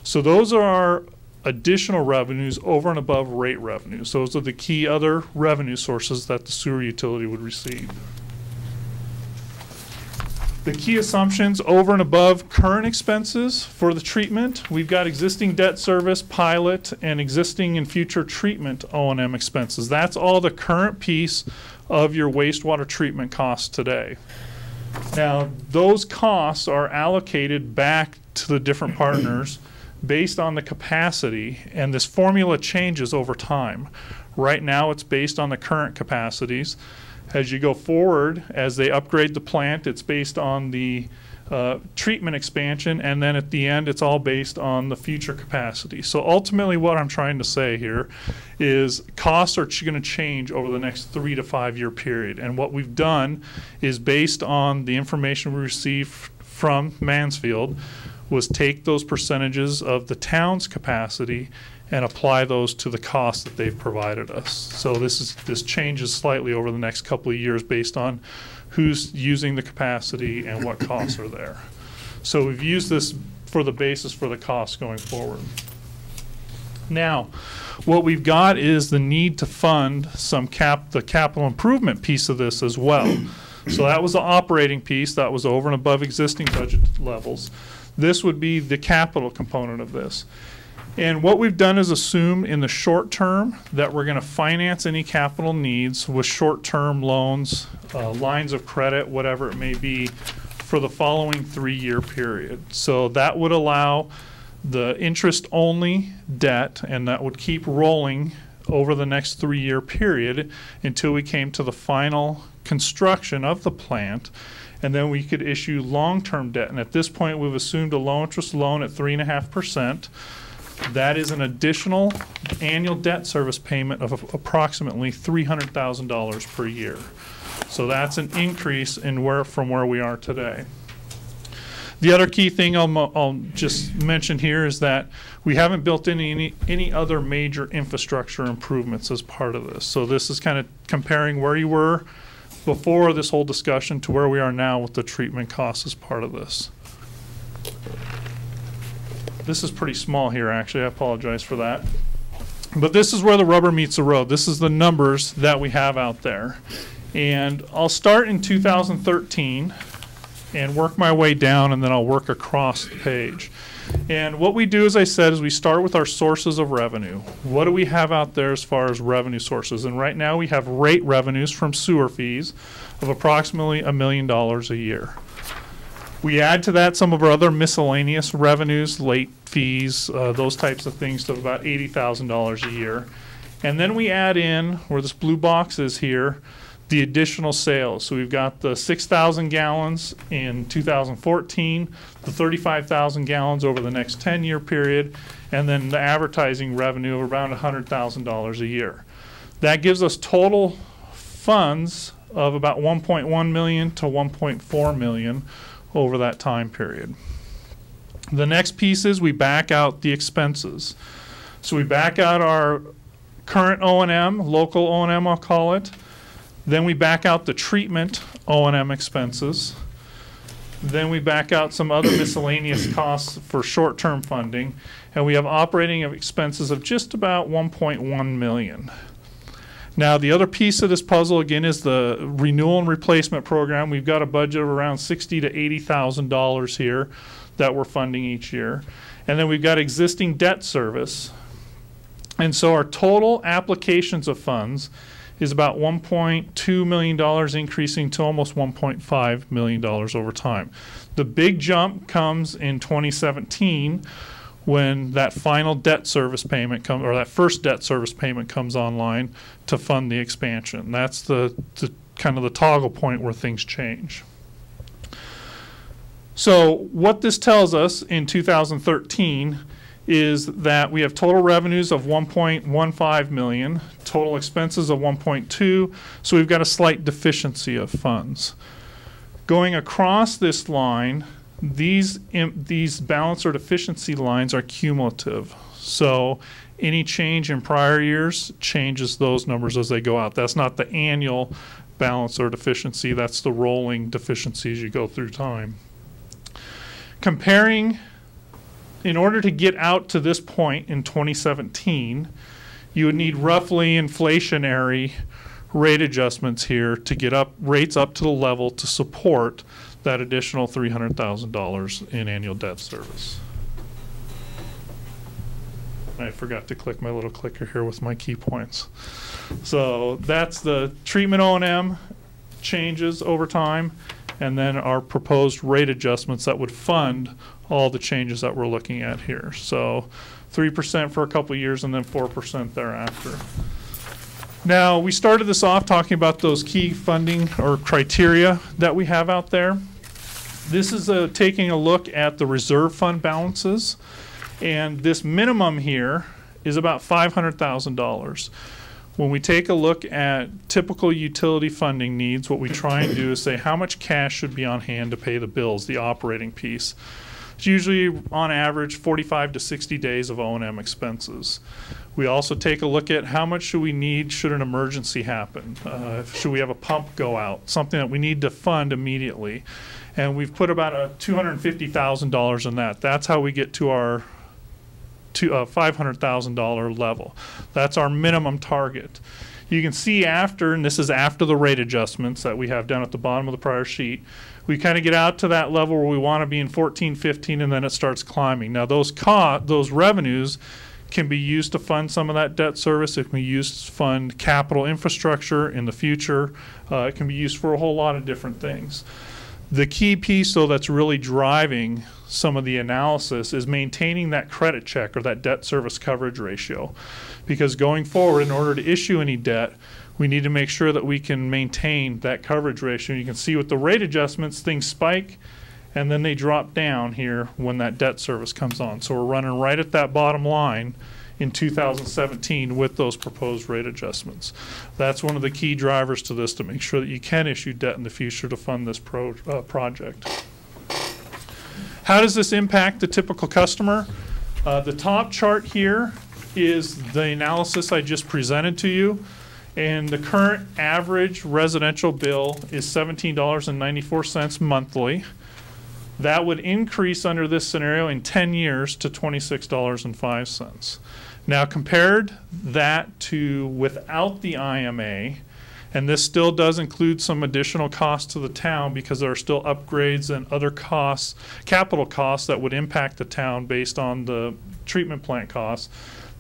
So those are our additional revenues over and above rate revenues. Those are the key other revenue sources that the sewer utility would receive. The key assumptions over and above current expenses for the treatment, we've got existing debt service, pilot, and existing and future treatment O&M expenses. That's all the current piece of your wastewater treatment costs today. Now, those costs are allocated back to the different partners based on the capacity, and this formula changes over time. Right now, it's based on the current capacities. As you go forward, as they upgrade the plant, it's based on the treatment expansion, and then at the end, it's all based on the future capacity. So ultimately, what I'm trying to say here is costs are going to change over the next 3 to 5 year period. And what we've done is based on the information we received from Mansfield was take those percentages of the town's capacity and apply those to the costs that they've provided us. So this changes slightly over the next couple of years based on who's using the capacity and what costs are there. So we've used this for the basis for the costs going forward. Now, what we've got is the need to fund the capital improvement piece of this as well. So that was the operating piece, that was over and above existing budget levels. This would be the capital component of this. And what we've done is assume in the short term that we're going to finance any capital needs with short-term loans, lines of credit, whatever it may be, for the following 3-year period. So that would allow the interest-only debt, and that would keep rolling over the next 3-year period until we came to the final construction of the plant. And then we could issue long-term debt. And at this point, we've assumed a low-interest loan at 3.5%. That is an additional annual debt service payment of approximately $300,000 per year. So that's an increase in from where we are today. The other key thing I'll just mention here is that we haven't built any other major infrastructure improvements as part of this. So this is kind of comparing where you were before this whole discussion to where we are now with the treatment costs as part of this. This is pretty small here, actually. I apologize for that. But this is where the rubber meets the road. This is the numbers that we have out there. And I'll start in 2013 and work my way down, and then I'll work across the page. And what we do, as I said, is we start with our sources of revenue. What do we have out there as far as revenue sources? And right now we have rate revenues from sewer fees of approximately $1 million a year. We add to that some of our other miscellaneous revenues, late fees, those types of things, to about $80,000 a year. And then we add in, where this blue box is here, the additional sales. So we've got the 6,000 gallons in 2014, the 35,000 gallons over the next 10-year period, and then the advertising revenue of around $100,000 a year. That gives us total funds of about $1.1 million to $1.4 million over that time period. The next piece is we back out the expenses. So we back out our current O&M, local O&M I'll call it. Then we back out the treatment O&M expenses. Then we back out some other miscellaneous costs for short-term funding. And we have operating expenses of just about $1.1 million. Now, the other piece of this puzzle, again, is the renewal and replacement program. We've got a budget of around $60,000 to $80,000 here that we're funding each year. And then we've got existing debt service. And so our total applications of funds is about $1.2 million, increasing to almost $1.5 million over time. The big jump comes in 2017, when that final debt service payment comes, or that first debt service payment comes online to fund the expansion. That's the kind of the toggle point where things change. So what this tells us in 2013 is that we have total revenues of 1.15 million, total expenses of 1.2, so we've got a slight deficiency of funds. Going across this line, these balance or deficiency lines are cumulative. So any change in prior years changes those numbers as they go out. That's not the annual balance or deficiency, that's the rolling deficiencies you go through time. Comparing, in order to get out to this point in 2017, you would need roughly inflationary rate adjustments here to get rates up to the level to support that additional $300,000 in annual debt service. I forgot to click my little clicker here with my key points. So that's the treatment O&M changes over time, and then our proposed rate adjustments that would fund all the changes that we're looking at here. So 3% for a couple of years and then 4% thereafter. Now, we started this off talking about those key funding or criteria that we have out there. This is taking a look at the reserve fund balances, and this minimum here is about $500,000. When we take a look at typical utility funding needs, what we try and do is say how much cash should be on hand to pay the bills, the operating piece. It's usually on average 45 to 60 days of O&M expenses. We also take a look at how much should we need should an emergency happen. Should we have a pump go out, something that we need to fund immediately. And we've put about $250,000 in that. That's how we get to our $500,000 level. That's our minimum target. You can see after, and this is after the rate adjustments that we have down at the bottom of the prior sheet, we kind of get out to that level where we want to be in 14, 15, and then it starts climbing. Now those revenues can be used to fund some of that debt service. It can be used to fund capital infrastructure in the future. It can be used for a whole lot of different things. The key piece, though, that's really driving some of the analysis is maintaining that credit check or that debt service coverage ratio. Because going forward, in order to issue any debt, we need to make sure that we can maintain that coverage ratio. You can see with the rate adjustments, things spike, and then they drop down here when that debt service comes on. So we're running right at that bottom line in 2017 with those proposed rate adjustments. That's one of the key drivers to this, to make sure that you can issue debt in the future to fund this project. How does this impact the typical customer? The top chart here is the analysis I just presented to you, and the current average residential bill is $17.94 monthly. That would increase under this scenario in 10 years to $26.05. Now compared that to without the IMA, and this still does include some additional costs to the town because there are still upgrades and other costs, capital costs that would impact the town based on the treatment plant costs,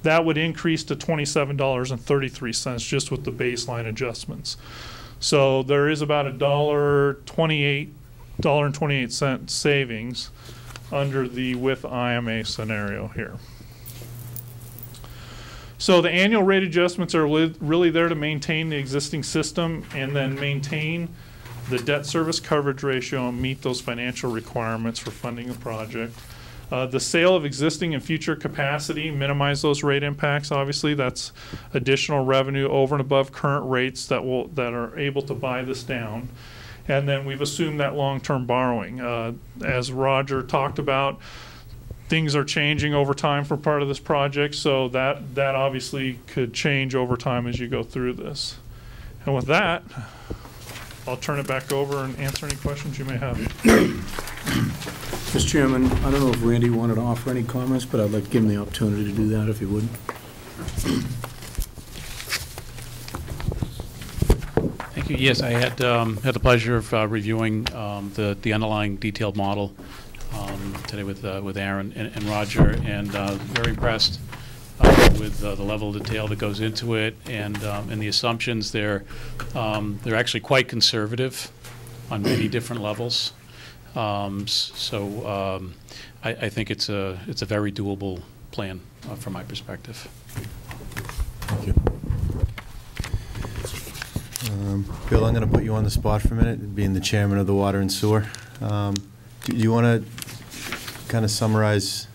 that would increase to $27.33 just with the baseline adjustments. So there is about $1.28 savings under the with IMA scenario here. So the annual rate adjustments are really there to maintain the existing system and then maintain the debt service coverage ratio and meet those financial requirements for funding a project. The sale of existing and future capacity, minimize those rate impacts. Obviously, that's additional revenue over and above current rates that are able to buy this down. And then we've assumed that long-term borrowing. As Roger talked about, things are changing over time for part of this project, so that obviously could change over time as you go through this. And with that, I'll turn it back over and answer any questions you may have. Mr. Chairman, I don't know if Randy wanted to offer any comments, but I'd like to give him the opportunity to do that if he would. Thank you. Yes, I had the pleasure of reviewing the underlying detailed model today with Aaron and Roger, and very impressed with the level of detail that goes into it, and the assumptions. They're actually quite conservative on many different levels. I think it's a very doable plan from my perspective. Thank you. Bill, I'm going to put you on the spot for a minute, being the chairman of the Water and Sewer. Do you want to kind of summarize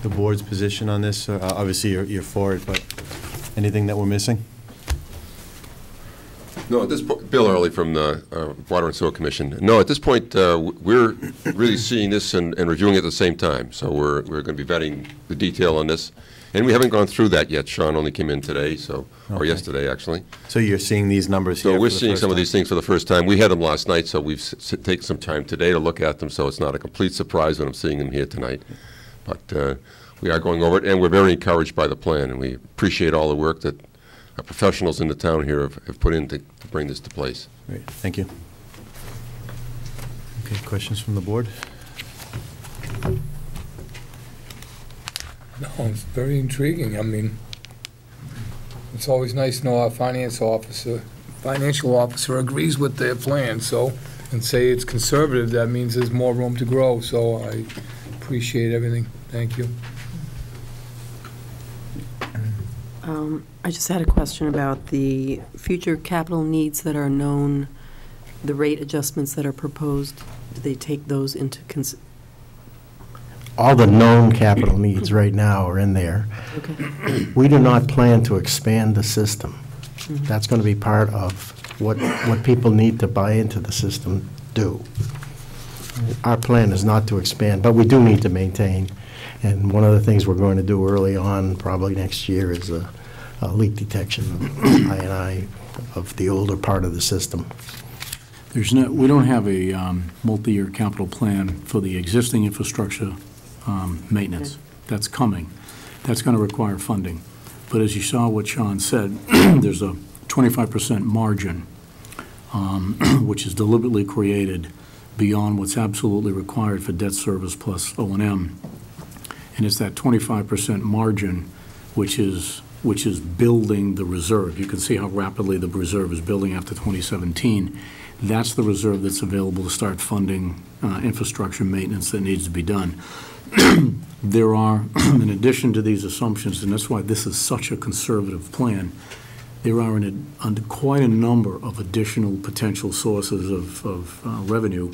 the board's position on this? Obviously, you're for it, but anything that we're missing? No, at this point, Bill Early from the Water and Sewer Commission. No, at this point, we're really seeing this and reviewing it at the same time. So we're going to be vetting the detail on this. And we haven't gone through that yet. Sean only came in today, or yesterday, actually. So you're seeing these numbers here? So we're seeing some of these things for the first time. We had them last night, so we've taken some time today to look at them, so it's not a complete surprise when I'm seeing them here tonight. But we are going over it, and we're very encouraged by the plan, and we appreciate all the work that our professionals in the town here have put in to bring this to place. Great, thank you. Okay, questions from the board? No, it's very intriguing. I mean, it's always nice to know our financial officer agrees with their plan, so, and say it's conservative, that means there's more room to grow, so I appreciate everything. Thank you. I just had a question about the future capital needs that are known, the rate adjustments that are proposed. Do they take those into consideration? All the known capital needs right now are in there. Okay. We do not plan to expand the system. That's going to be part of what people need to buy into the system do. Our plan is not to expand, but we do need to maintain. And one of the things we're going to do early on, probably next year, is a leak detection of I&I of the older part of the system. We don't have a multi-year capital plan for the existing infrastructure maintenance. Okay. That's coming. That's going to require funding. But as you saw what Sean said, there's a 25% margin, which is deliberately created beyond what's absolutely required for debt service plus O&M. And it's that 25% margin which is building the reserve. You can see how rapidly the reserve is building after 2017. That's the reserve that's available to start funding infrastructure maintenance that needs to be done. There are, in addition to these assumptions, and that's why this is such a conservative plan, there are quite a number of additional potential sources of revenue,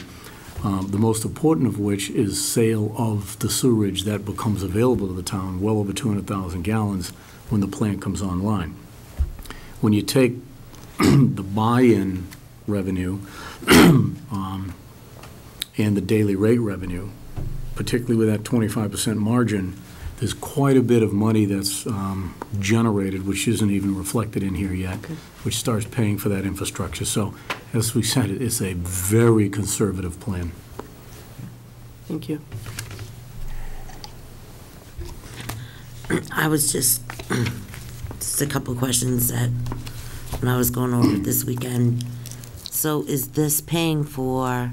the most important of which is sale of the sewerage that becomes available to the town, well over 200,000 gallons when the plant comes online. When you take the buy-in revenue and the daily rate revenue, particularly with that 25% margin, there's quite a bit of money that's generated, which isn't even reflected in here yet, okay, which starts paying for that infrastructure. So, as we said, it's a very conservative plan. Thank you. I was just a couple of questions that when I was going over it this weekend. So is this paying for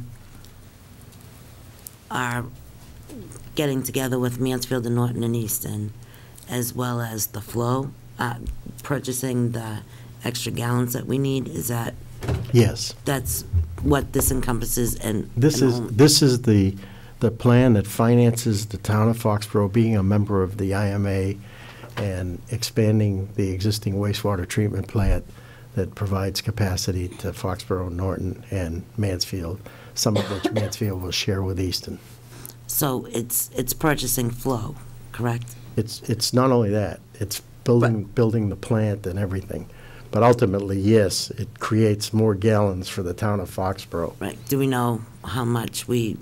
our getting together with Mansfield and Norton and Easton, as well as the flow, purchasing the extra gallons that we need? Is that? Yes. That's what this encompasses, and this is the plan that finances the town of Foxborough being a member of the IMA and expanding the existing wastewater treatment plant that provides capacity to Foxborough, Norton, and Mansfield, some of which Mansfield will share with Easton. So it's purchasing flow, correct? It's not only that, it's building the plant and everything. But ultimately, yes, it creates more gallons for the town of Foxborough. Right. Do we know how much we?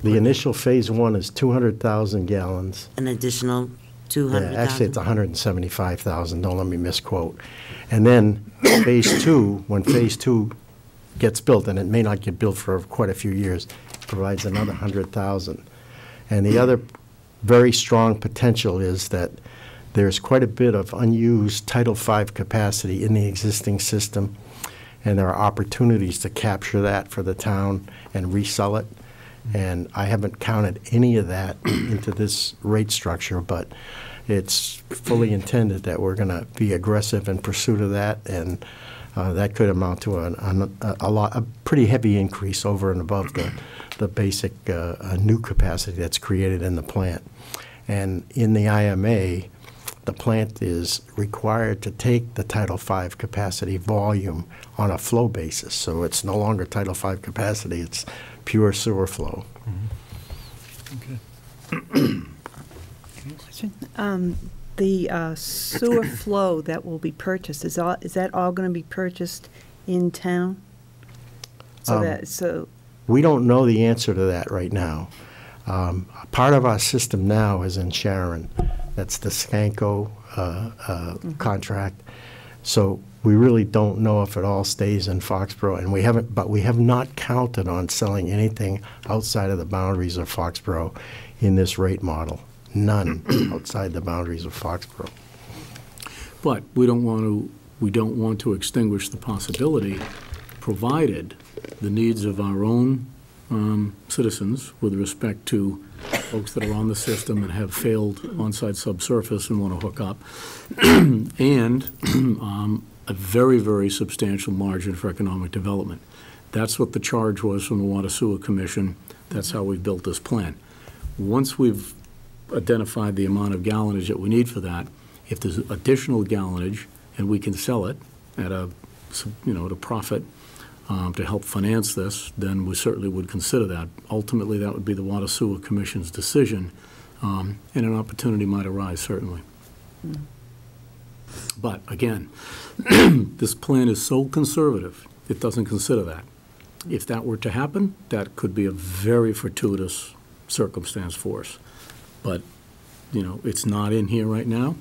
The initial phase 1 is 200,000 gallons. An additional 200,000? Yeah, actually, it's 175,000. Don't let me misquote. And then phase 2, when phase 2 gets built, and it may not get built for quite a few years, provides another 100,000. And the other very strong potential is that there's quite a bit of unused Title V capacity in the existing system, and there are opportunities to capture that for the town and resell it. And I haven't counted any of that into this rate structure, but it's fully intended that we're going to be aggressive in pursuit of that. And that could amount to a pretty heavy increase over and above the basic new capacity that's created in the plant. And in the IMA, the plant is required to take the Title V capacity volume on a flow basis. So it's no longer Title V capacity, it's pure sewer flow. The sewer flow that will be purchased, is that all going to be purchased in town? We don't know the answer to that right now. Part of our system now is in Sharon. That's the Skanko contract. So we really don't know if it all stays in Foxborough, and we have not counted on selling anything outside of the boundaries of Foxborough in this rate model. None outside the boundaries of Foxborough. But we don't want to extinguish the possibility, provided the needs of our own citizens with respect to folks that are on the system and have failed on-site subsurface and want to hook up, and a very, very substantial margin for economic development. That's what the charge was from the Water Sewer Commission. That's how we've built this plan. Once we've identified the amount of gallonage that we need for that, if there's additional gallonage and we can sell it at a profit to help finance this, then we certainly would consider that. Ultimately, that would be the Water Sewer Commission's decision, and an opportunity might arise, certainly. But again, this plan is so conservative, it doesn't consider that. If that were to happen, that could be a very fortuitous circumstance for us. But, it's not in here right now.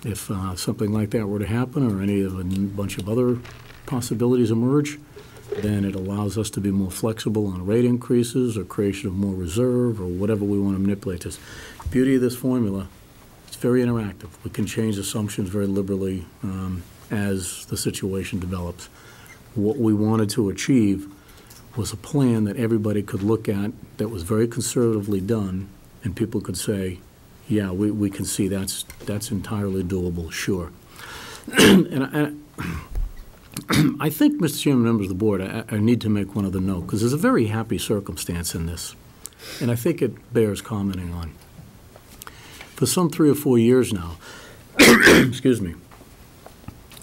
If something like that were to happen, or any of a bunch of other possibilities emerge, then it allows us to be more flexible on rate increases or creation of more reserve or whatever we want to manipulate this. The beauty of this formula, it's very interactive. We can change assumptions very liberally as the situation develops. What we wanted to achieve was a plan that everybody could look at that was very conservatively done, and people could say, yeah, we can see that's entirely doable, sure. And I think, Mr. Chairman, members of the board, I need to make one other note, because there's a very happy circumstance in this, and I think it bears commenting on. For some 3 or 4 years now, excuse me,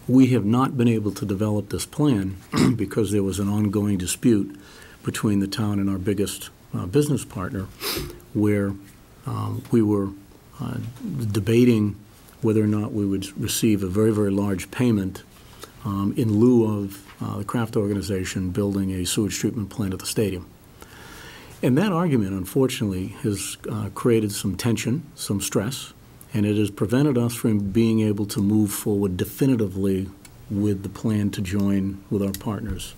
we have not been able to develop this plan because there was an ongoing dispute between the town and our biggest business partner, where we were debating whether or not we would receive a very, very large payment in lieu of the Kraft organization building a sewage treatment plant at the stadium. And that argument, unfortunately, has created some tension, some stress, and it has prevented us from being able to move forward definitively with the plan to join with our partners.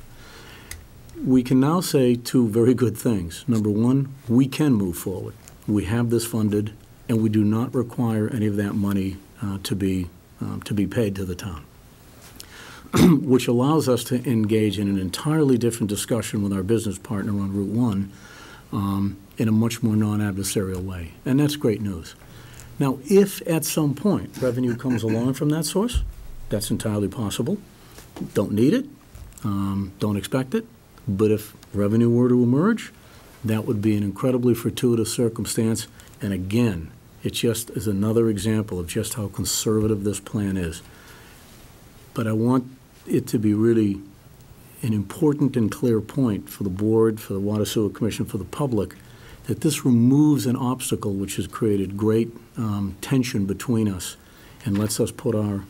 We can now say 2 very good things. Number one, we can move forward. We have this funded, and we do not require any of that money to be paid to the town, which allows us to engage in an entirely different discussion with our business partner on Route 1 in a much more non-adversarial way, and that's great news. Now, if at some point revenue comes along from that source, that's entirely possible. Don't need it, don't expect it, but if revenue were to emerge, that would be an incredibly fortuitous circumstance, and again, it just is another example of just how conservative this plan is. But I want it to be really an important and clear point for the board, for the Water Sewer Commission, for the public, that this removes an obstacle which has created great tension between us and lets us put our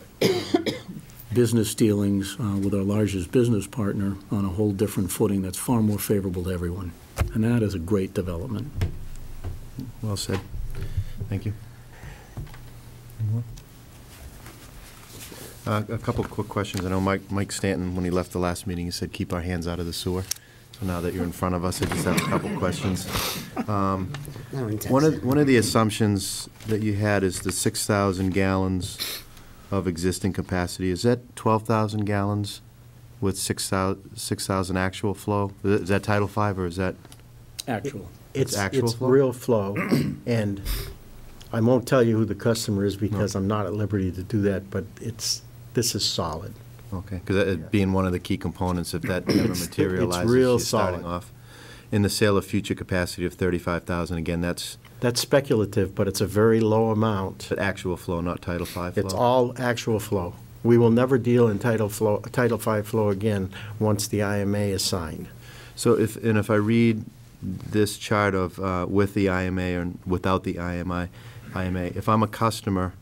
business dealings with our largest business partner on a whole different footing that's far more favorable to everyone. And that is a great development. Well said. Thank you. A couple quick questions. I know Mike Stanton, when he left the last meeting, he said, keep our hands out of the sewer. So now that you're in front of us, I just have a couple questions. One of the assumptions that you had is the 6,000 gallons of existing capacity. Is that 12,000 gallons with 6,000 actual flow? Is that Title V, or is that? Actual. It's actual flow? Real flow, and I won't tell you who the customer is because I'm not at liberty to do that, but this is solid. Okay, because it being one of the key components, if that ever materializes, real you're starting solid. off. In the sale of future capacity of 35,000, again, that's That's speculative, but it's a very low amount. the actual flow, not Title V flow. It's all actual flow. We will never deal in Title V flow again once the IMA is signed. So if I read this chart of with the IMA and without the IMA, if I'm a customer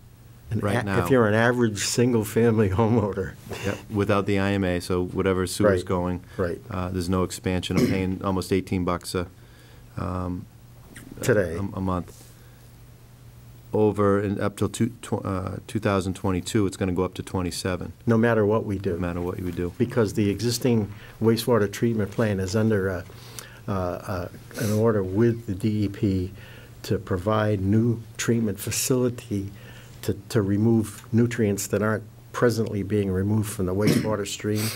right now. If you're an average single-family homeowner. Yep, without the IMA, so whatever sewer's Right, going. right. There's no expansion. I'm paying almost $18 Today. a month. Over and up till 2022, it's going to go up to 27. No matter what we do. No matter what you would do. Because the existing wastewater treatment plant is under an order with the DEP to provide new treatment facility to remove nutrients that aren't presently being removed from the wastewater stream.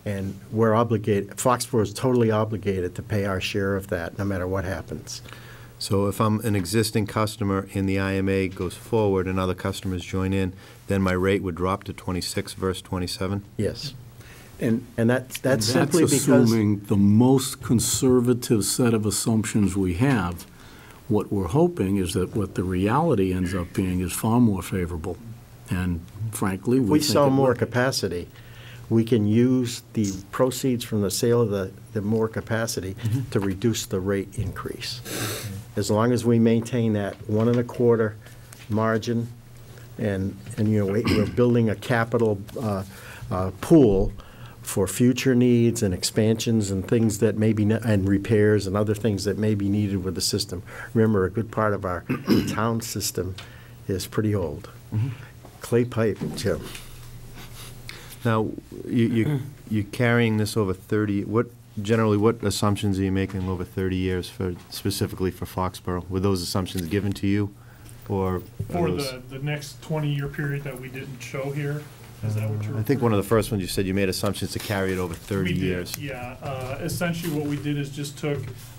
And we're obligated, Foxborough is totally obligated to pay our share of that, no matter what happens. So if I'm an existing customer and the IMA goes forward and other customers join in, then my rate would drop to 26 versus 27? Yes. And that's simply because... assuming the most conservative set of assumptions we have. What we're hoping is that what the reality ends up being is far more favorable. And frankly, If we think sell it more will. capacity, we can use the proceeds from the sale of the more capacity to reduce the rate increase. As long as we maintain that 1.25 margin, and we're building a capital pool for future needs and expansions and things that may be, and repairs and other things that may be needed with the system. Remember, a good part of our town system is pretty old. Clay pipe, Jim. Now, you're carrying this over 30, generally, what assumptions are you making over 30 years specifically for Foxborough? Were those assumptions given to you, or? For the next 20-year period that we didn't show here? Is that what you're? I think one of the first ones you said you made assumptions to carry it over 30 We did, years. yeah. Essentially, what we did is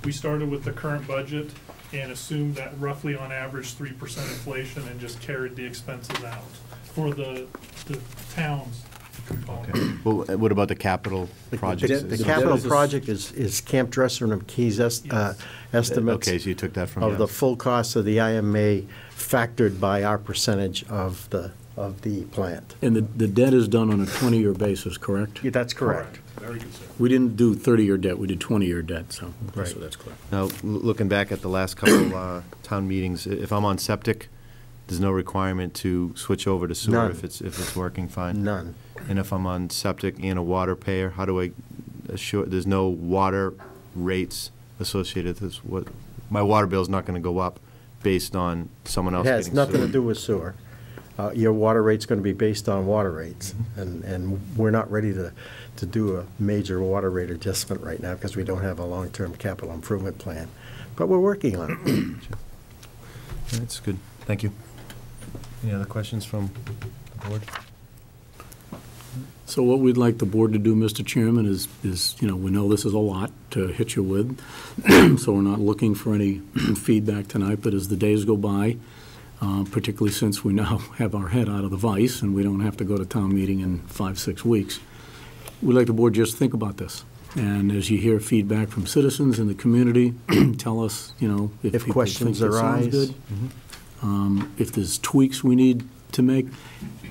we started with the current budget and assumed that roughly on average 3% inflation and just carried the expenses out for the town's component. Okay. Well, what about the capital projects? The capital project is Camp Dresser and Keys estimates. Okay, so you took that from of the full cost of the IMA factored by our percentage of the plant. And the debt is done on a 20-year basis, correct? Yeah, that's correct. Very good, sir. We didn't do 30-year debt, we did 20-year debt, so Right. so that's clear. Now, looking back at the last couple town meetings, if I'm on septic, there's no requirement to switch over to sewer None. if it's working fine? None. And if I'm on septic and a water payer, how do I assure, there's no water rates associated with this? My water bill's not going to go up based on someone else It getting has sued? nothing to do with sewer. Your water rate's going to be based on water rates, and we're not ready to do a major water rate adjustment right now because we don't have a long-term capital improvement plan. But we're working on it. That's good. Thank you. Any other questions from the board? So what we'd like the board to do, Mr. Chairman, is, we know this is a lot to hit you with, so we're not looking for any feedback tonight, but as the days go by, particularly since we now have our head out of the vice and we don't have to go to town meeting in 5-6 weeks, we'd like the board just think about this. And as you hear feedback from citizens in the community, tell us, if people questions think this sounds arise. good. If there's tweaks we need to make.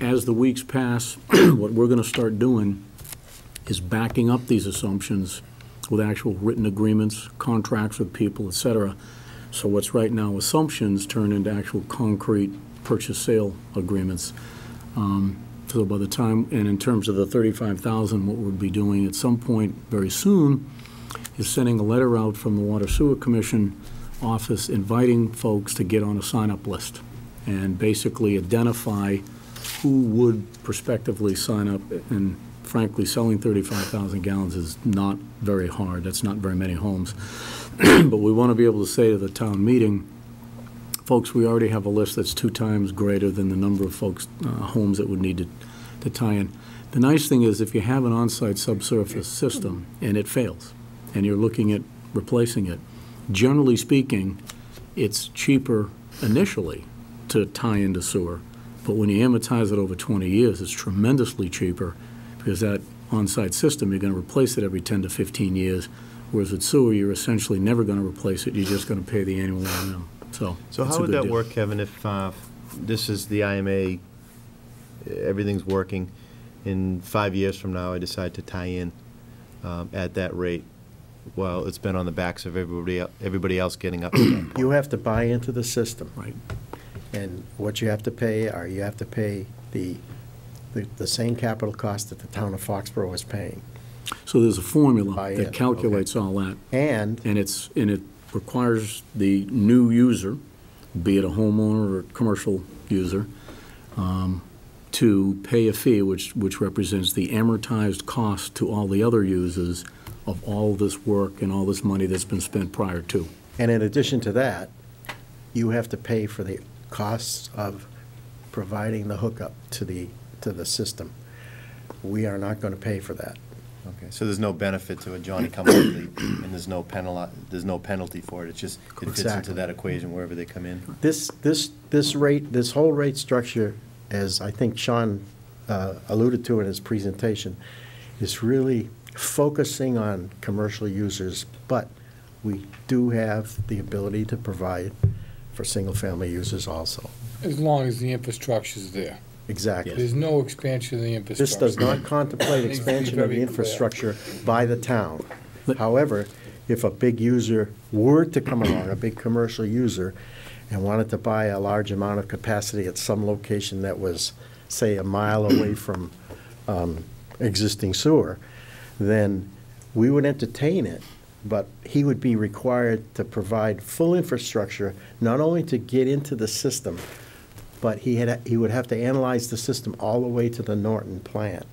As the weeks pass, what we're going to start doing is backing up these assumptions with actual written agreements, contracts with people, et cetera. So what's right now assumptions turn into actual concrete purchase-sale agreements. So by the time, and in terms of the 35,000, what we'll be doing at some point very soon is sending a letter out from the Water Sewer Commission office inviting folks to get on a sign-up list and basically identify who would prospectively sign up. And frankly, selling 35,000 gallons is not very hard. That's not very many homes. But we want to be able to say to the town meeting, folks, we already have a list that's 2 times greater than the number of folks, homes that would need to tie in. The nice thing is if you have an on-site subsurface system and it fails and you're looking at replacing it, generally speaking, it's cheaper initially to tie into sewer. But when you amortize it over 20 years, it's tremendously cheaper because that on-site system, you're going to replace it every 10 to 15 years, whereas with sewer, you're essentially never going to replace it, you're just going to pay the annual O&M. So So it's how a would good that deal. work, Kevin, if this is the IMA, everything's working, in 5 years from now, I decide to tie in at that rate? Well, it's been on the backs of everybody else getting up to that point. You have to buy into the system. Right. And what you have to pay are, you have to pay the same capital cost that the town of Foxborough is paying. So there's a formula Buy that in, calculates all that. And And it requires the new user, be it a homeowner or a commercial user, to pay a fee which represents the amortized cost to all the other users of all this work and all this money that's been spent prior to. And in addition to that, you have to pay for the costs of providing the hookup to the system. We are not going to pay for that. Okay, so there's no benefit to a Johnny come lately, and there's no penalty for it. It's just, it fits into Exactly. that equation wherever they come in. This whole rate structure, as I think Sean alluded to in his presentation, is really focusing on commercial users, but we do have the ability to provide for single-family users also. As long as the infrastructure's there. Exactly. There's no expansion of the infrastructure. This does not contemplate Needs to be expansion of the very clear. infrastructure by the town. However, if a big user were to come along, a big commercial user, and wanted to buy a large amount of capacity at some location that was, say, a mile away from existing sewer, then we would entertain it, but he would be required to provide full infrastructure, not only to get into the system, but he would have to analyze the system all the way to the Norton plant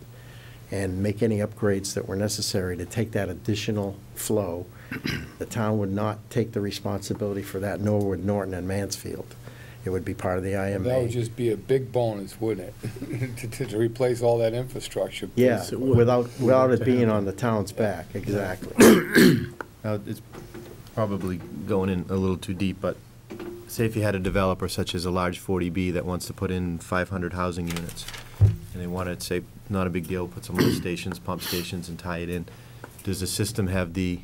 and make any upgrades that were necessary to take that additional flow. The town would not take the responsibility for that, nor would Norton and Mansfield. It would be part of the IMA. That would just be a big bonus, wouldn't it? To replace all that infrastructure. Yeah, Yes, it would. without it being on the town's back, exactly. Now, it's probably going in a little too deep, but say if you had a developer such as a large 40B that wants to put in 500 housing units, and they want to say, not a big deal, put some lift stations, pump stations, and tie it in. Does the system have the,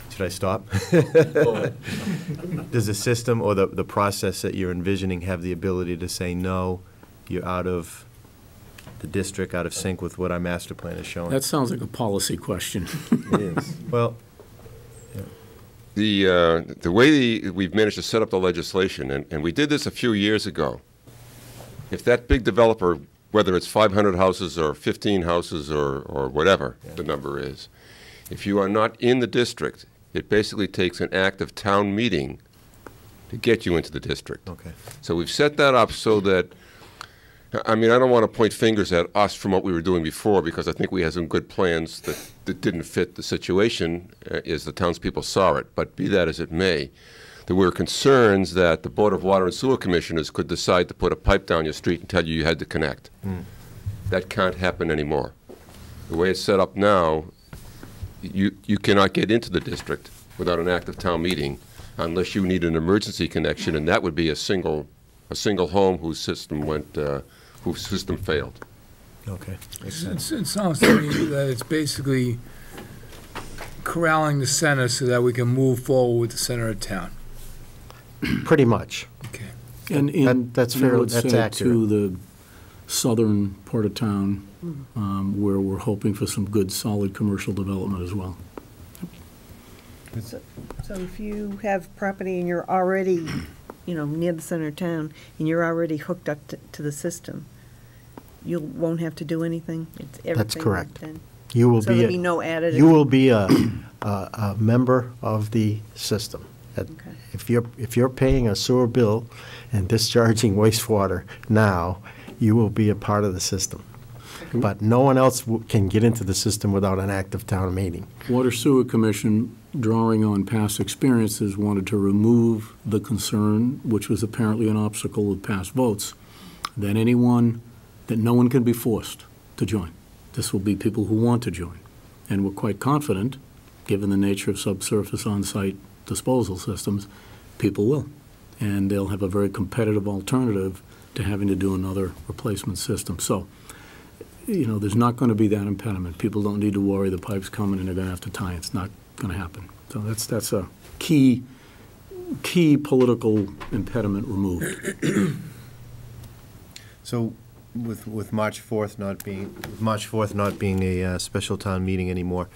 should I stop? Does the system or the process that you're envisioning have the ability to say, no, you're out of the district, out of sync with what our master plan is showing? That sounds like a policy question. It is. Well, The way we've managed to set up the legislation, and we did this a few years ago, if that big developer, whether it's 500 houses or 15 houses or whatever the number is, if you are not in the district, it basically takes an act of town meeting to get you into the district. okay. So we've set that up so that, I mean, I don't want to point fingers at us from what we were doing before, because I think we had some good plans that didn't fit the situation as the townspeople saw it. But be that as it may, there were concerns that the Board of Water and Sewer Commissioners could decide to put a pipe down your street and tell you had to connect. That can't happen anymore. The way it's set up now, you cannot get into the district without an act of town meeting unless you need an emergency connection, and that would be a single home whose system failed. Okay, makes sense. It sounds to me that it's basically corralling the center so that we can move forward with the center of town. Pretty much. Okay. And That's I fair, would that's say accurate. to the southern part of town, where we're hoping for some good, solid commercial development as well. So if you have property and you're already, near the center of town, and you're already hooked up to the system, you won't have to do anything? It's That's everything correct. then? You will So be, there'll be no added? you will be a member of the system. Okay. If you're paying a sewer bill and discharging wastewater now, you will be a part of the system. But no one else can get into the system without an active town meeting. Water Sewer Commission, drawing on past experiences, wanted to remove the concern, which was apparently an obstacle with past votes, that no one can be forced to join. This will be people who want to join. And we're quite confident, given the nature of subsurface on-site disposal systems, people will. And they'll have a very competitive alternative to having to do another replacement system. So you know, there's not going to be that impediment. People don't need to worry the pipe's coming and they're going to have to tie. It's not going to happen. So that's a key political impediment removed. So with March 4th not being a special town meeting anymore,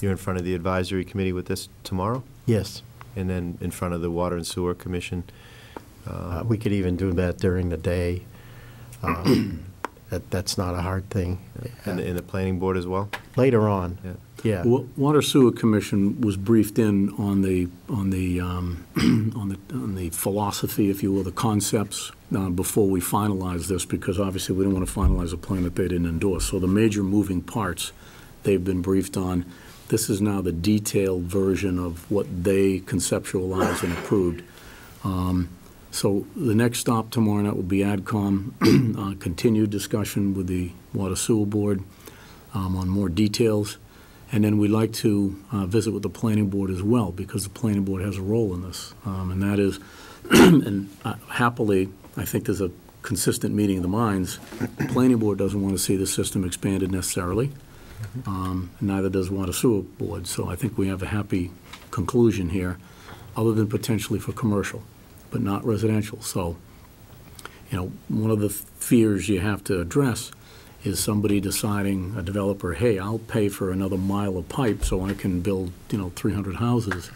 you're in front of the advisory committee with this tomorrow? Yes. And then in front of the Water and Sewer Commission? We could even do that during the day. That's not a hard thing. And the planning board as well? Later on, yeah. Water Sewer Commission was briefed in on the philosophy, if you will, the concepts before we finalized this, because obviously we didn't want to finalize a plan that they didn't endorse. So the major moving parts they've been briefed on. This is now the detailed version of what they conceptualized and approved. So the next stop tomorrow night will be AdCom, continued discussion with the Water Sewer Board on more details. And then we'd like to visit with the Planning Board as well, because the Planning Board has a role in this. And that is, and happily, I think there's a consistent meeting of the minds. The Planning Board doesn't want to see the system expanded necessarily. Neither does Water Sewer Board. So I think we have a happy conclusion here, other than potentially for commercial, but not residential. So, you know, one of the fears you have to address is somebody deciding, a developer, hey, I'll pay for another mile of pipe so I can build, 300 houses.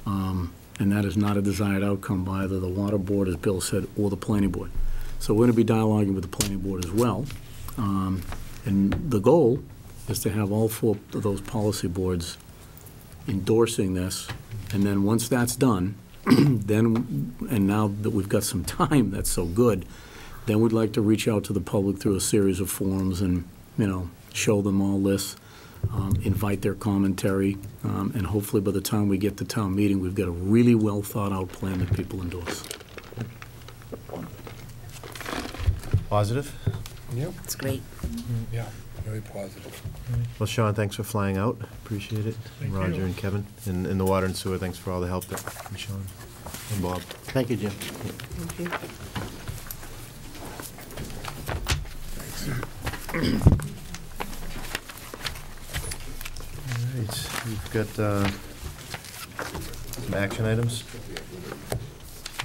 And that is not a desired outcome by either the Water Board, as Bill said, or the Planning Board. So we're going to be dialoguing with the Planning Board as well. And the goal is to have all 4 of those policy boards endorsing this. And then once that's done, and now that we've got some time, that's so good, then we'd like to reach out to the public through a series of forums and, show them all this, invite their commentary, and hopefully by the time we get to town meeting, we've got a really well thought out plan that people endorse. Positive? Yep. It's great. Yeah, very positive. Well, Sean, thanks for flying out. Appreciate it. Thank Roger you. and Kevin. And the Water and Sewer, thanks for all the help that, and Sean and Bob. Thank you, Jim. Thank you. All right, we've got some action items.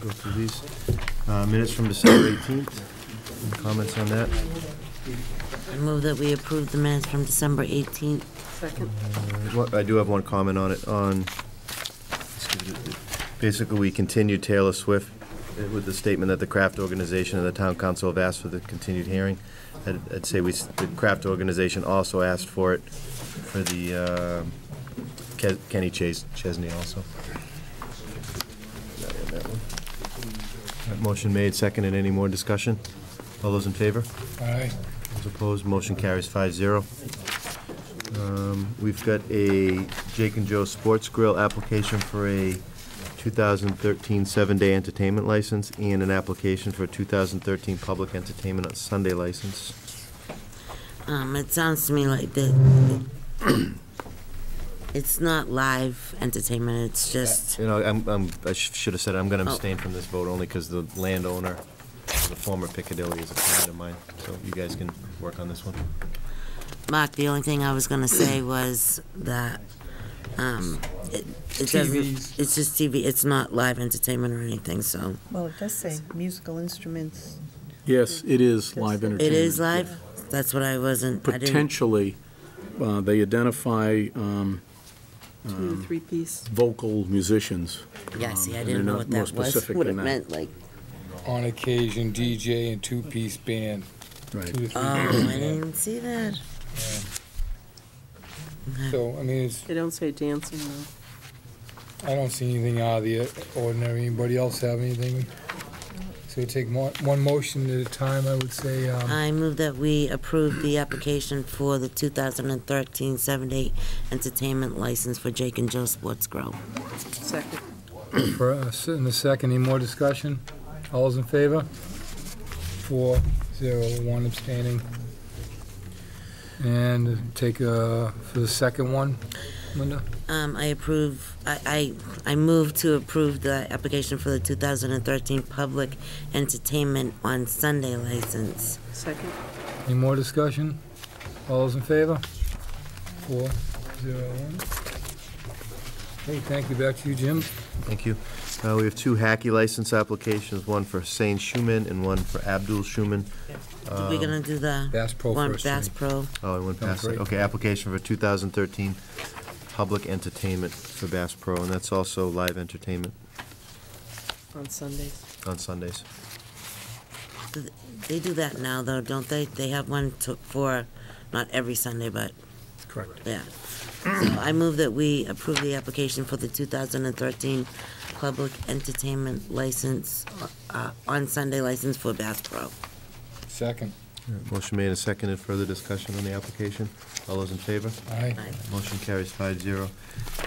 Go through these. Minutes from December 18th. Any comments on that? I move that we approve the minutes from December 18th. Second. I do have one comment on it. Basically, we continued Taylor Swift with the statement that the craft organization and the town council have asked for the continued hearing. I'd say the craft organization also asked for it for the Kenny Chesney also. Motion made, seconded. Any more discussion? All those in favor? Aye. Those opposed, motion carries 5-0. We've got a Jake and Joe Sports Grill application for a 2013 7-day entertainment license and an application for a 2013 public entertainment on Sunday license. It sounds to me like it's not live entertainment, it's just, I should have said I'm going to abstain from this vote only because the landowner, the former Piccadilly, is a client of mine. So you guys can work on this one. Mark, the only thing I was gonna say was that, it doesn't, it's just TV, it's not live entertainment or anything, so. Well, it does say musical instruments. Yes, it is live entertainment. It is live? That's what I wasn't, I didn't. Potentially, they identify 2 to 3 piece. vocal musicians. Yeah, see, I and didn't they're know not what more that was, specific what it than that. meant, like, On occasion, DJ and 2-piece band. Right. 2 to 3 oh, I piece didn't band. even see that. So, I mean, it's, They don't say dancing, though. I don't see anything out of the ordinary. Anybody else have anything? So we take one motion at a time, I would say. I move that we approve the application for the 2013 7-day entertainment license for Jake and Joe Sports Grill. Second. For us, in a second, any more discussion? All those in favor? 4, 0, 1 abstaining. And take, for the second one, Linda? I move to approve the application for the 2013 public entertainment on Sunday license. Second. Any more discussion? All those in favor? 4-0-1. Hey, thank you. Back to you, Jim. Thank you. We have two hacky license applications, one for Hussein Schuman and one for Abdul Schuman. We're gonna do the Bass Pro one first. Bass Pro. Oh, I went past Sounds it. great. Okay, application for 2013 public entertainment for Bass Pro, and that's also live entertainment On Sundays. on Sundays. They do that now, though, don't they? They have one for, not every Sunday, but, Correct. yeah. So I move that we approve the application for the 2013 public entertainment license, on Sunday license for Bass Pro. Second. Motion made and seconded. Further discussion on the application? All those in favor? Aye. Motion carries 5-0.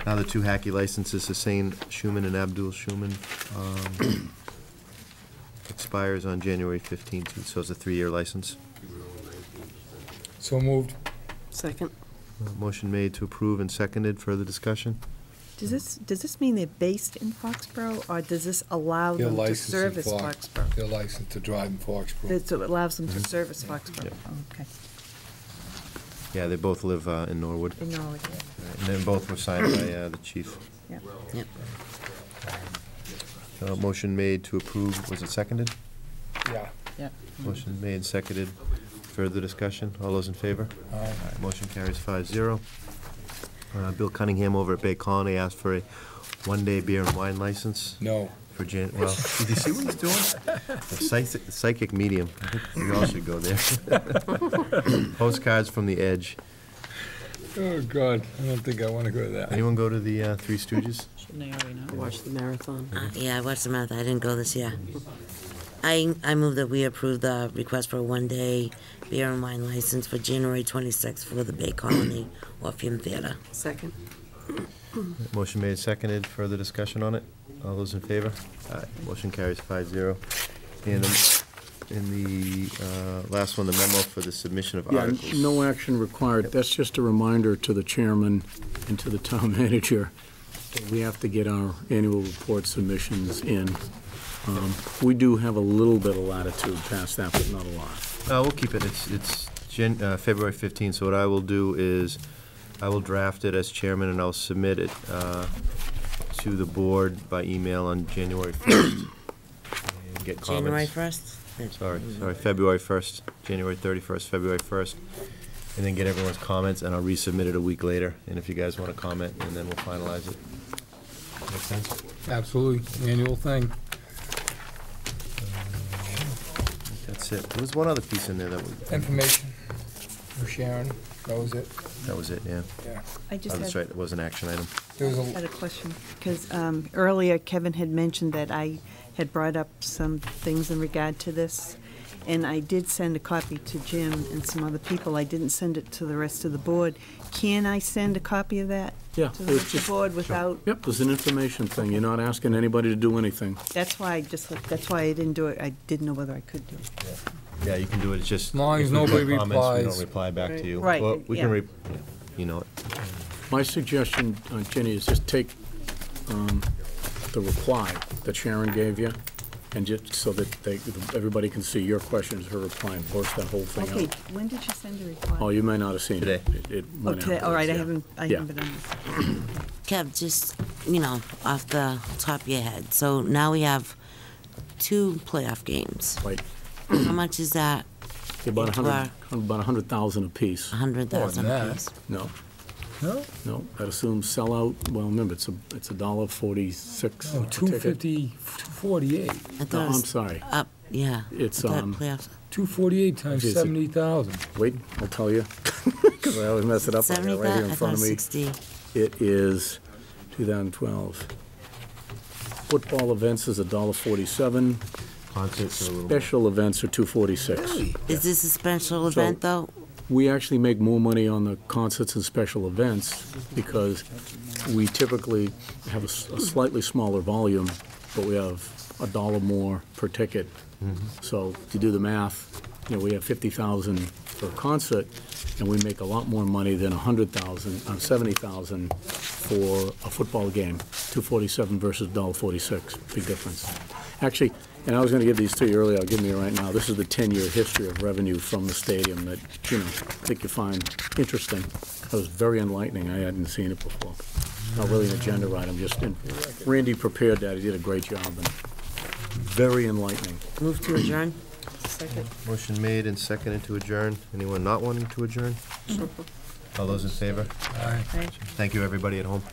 Now the two hacky licenses, Hussein Schuman and Abdul Schuman, expires on January 15th, so it's a 3-year license. So moved. Second. Motion made to approve and seconded. Further discussion? Does this mean they're based in Foxborough, or does this allow They're them to licensed in service Fox- Foxborough? They're licensed to drive in Foxborough. So it allows them to service Foxborough? Yep. Oh, okay. Yeah, they both live in Norwood. In Norwood, yeah. And then both were signed by the chief. Yep. Yep. Motion made to approve. Was it seconded? Yeah. Yep. Motion made and seconded. Further discussion? All those in favor? Aye. Motion carries 5-0. Bill Cunningham over at Bay Colony asked for a one-day beer and wine license No. for well, did you see what he's doing? A psychic medium. I think we all should go there. Postcards from the Edge. Oh, God. I don't think I want to go to that. Anyone go to the Three Stooges? Shouldn't they already know? Watch the marathon. Yeah, I watched the marathon. I didn't go this year. I move that we approve the request for a one-day beer and wine license for January 26th for the Bay Colony Orpheum Theater. Second. Motion made, seconded. Further discussion on it? All those in favor? Aye. Motion carries 5-0. And in the last one, the memo for the submission of Yeah, articles. no action required. That's just a reminder to the chairman and to the town manager that we have to get our annual report submissions in. We do have a little bit of latitude past that, but not a lot. We'll keep it. It's February 15th, so what I will do is I will draft it as chairman and I'll submit it to the board by email on January 1st. And get January comments. 1st? Sorry, February 1st, January 31st, February 1st. And then get everyone's comments, and I'll resubmit it a week later. And if you guys want to comment, and then we'll finalize it. Make sense? Absolutely. Annual thing. That's it. There was one other piece in there that was... Information for Sharon. That was it. That was it, yeah. Yeah. I just Oh, that's had- right, it was an action item. There was had a question, because earlier Kevin had mentioned that I had brought up some things in regard to this, and I did send a copy to Jim and some other people. I didn't send it to the rest of the board. Can I send a copy of that Yeah. to the rest of the board without? Yep, there's an information thing. You're not asking anybody to do anything. That's why I didn't do it. I didn't know whether I could do it. Yeah, you can do it, it's just... As long if as we've got nobody comments, we replies. don't reply back to you. Right, Well, we can, yeah. you know it. My suggestion, Jenny, is just take the reply that Sharon gave you, and just so that everybody can see your questions, her reply, and post that whole thing Okay, out. when did you send a reply? Oh, you may not have seen it. Today. It Oh, went today, all right, I afterwards, haven't Yeah. been on this. Kev, just, off the top of your head, so now we have 2 playoff games. Right. How much is that? About into 100,000 apiece. 100,000 More than apiece. No, No? no, that assumes sellout, well, remember, it's $1.46 Oh, a ticket. 248. I No, thought it I'm was sorry. up, yeah. It's, I thought playoffs. 248 times Is it- 70,000. Wait, I'll tell you, because I always mess it up. I got it right here in 70,000, I front thought of me. 60. It is 2012. Football events is $1.47. Concerts are a little more. Special events are $2.46. Is this a special event, though? We actually make more money on the concerts and special events because we typically have a slightly smaller volume, but we have $1 more per ticket. So to do the math, we have 50,000 per concert, and we make a lot more money than 70,000 for a football game. $2.47 versus $1.46, big difference. Actually, And I was gonna give these to you earlier, I'll give them to you right now. This is the 10-year history of revenue from the stadium that, I think you find interesting. It was very enlightening, I hadn't seen it before. Not really an agenda item, and Randy prepared that, he did a great job, and very enlightening. Move to adjourn. Second. Motion made and seconded to adjourn. Anyone not wanting to adjourn? All those in favor? Aye. Thank you, everybody at home.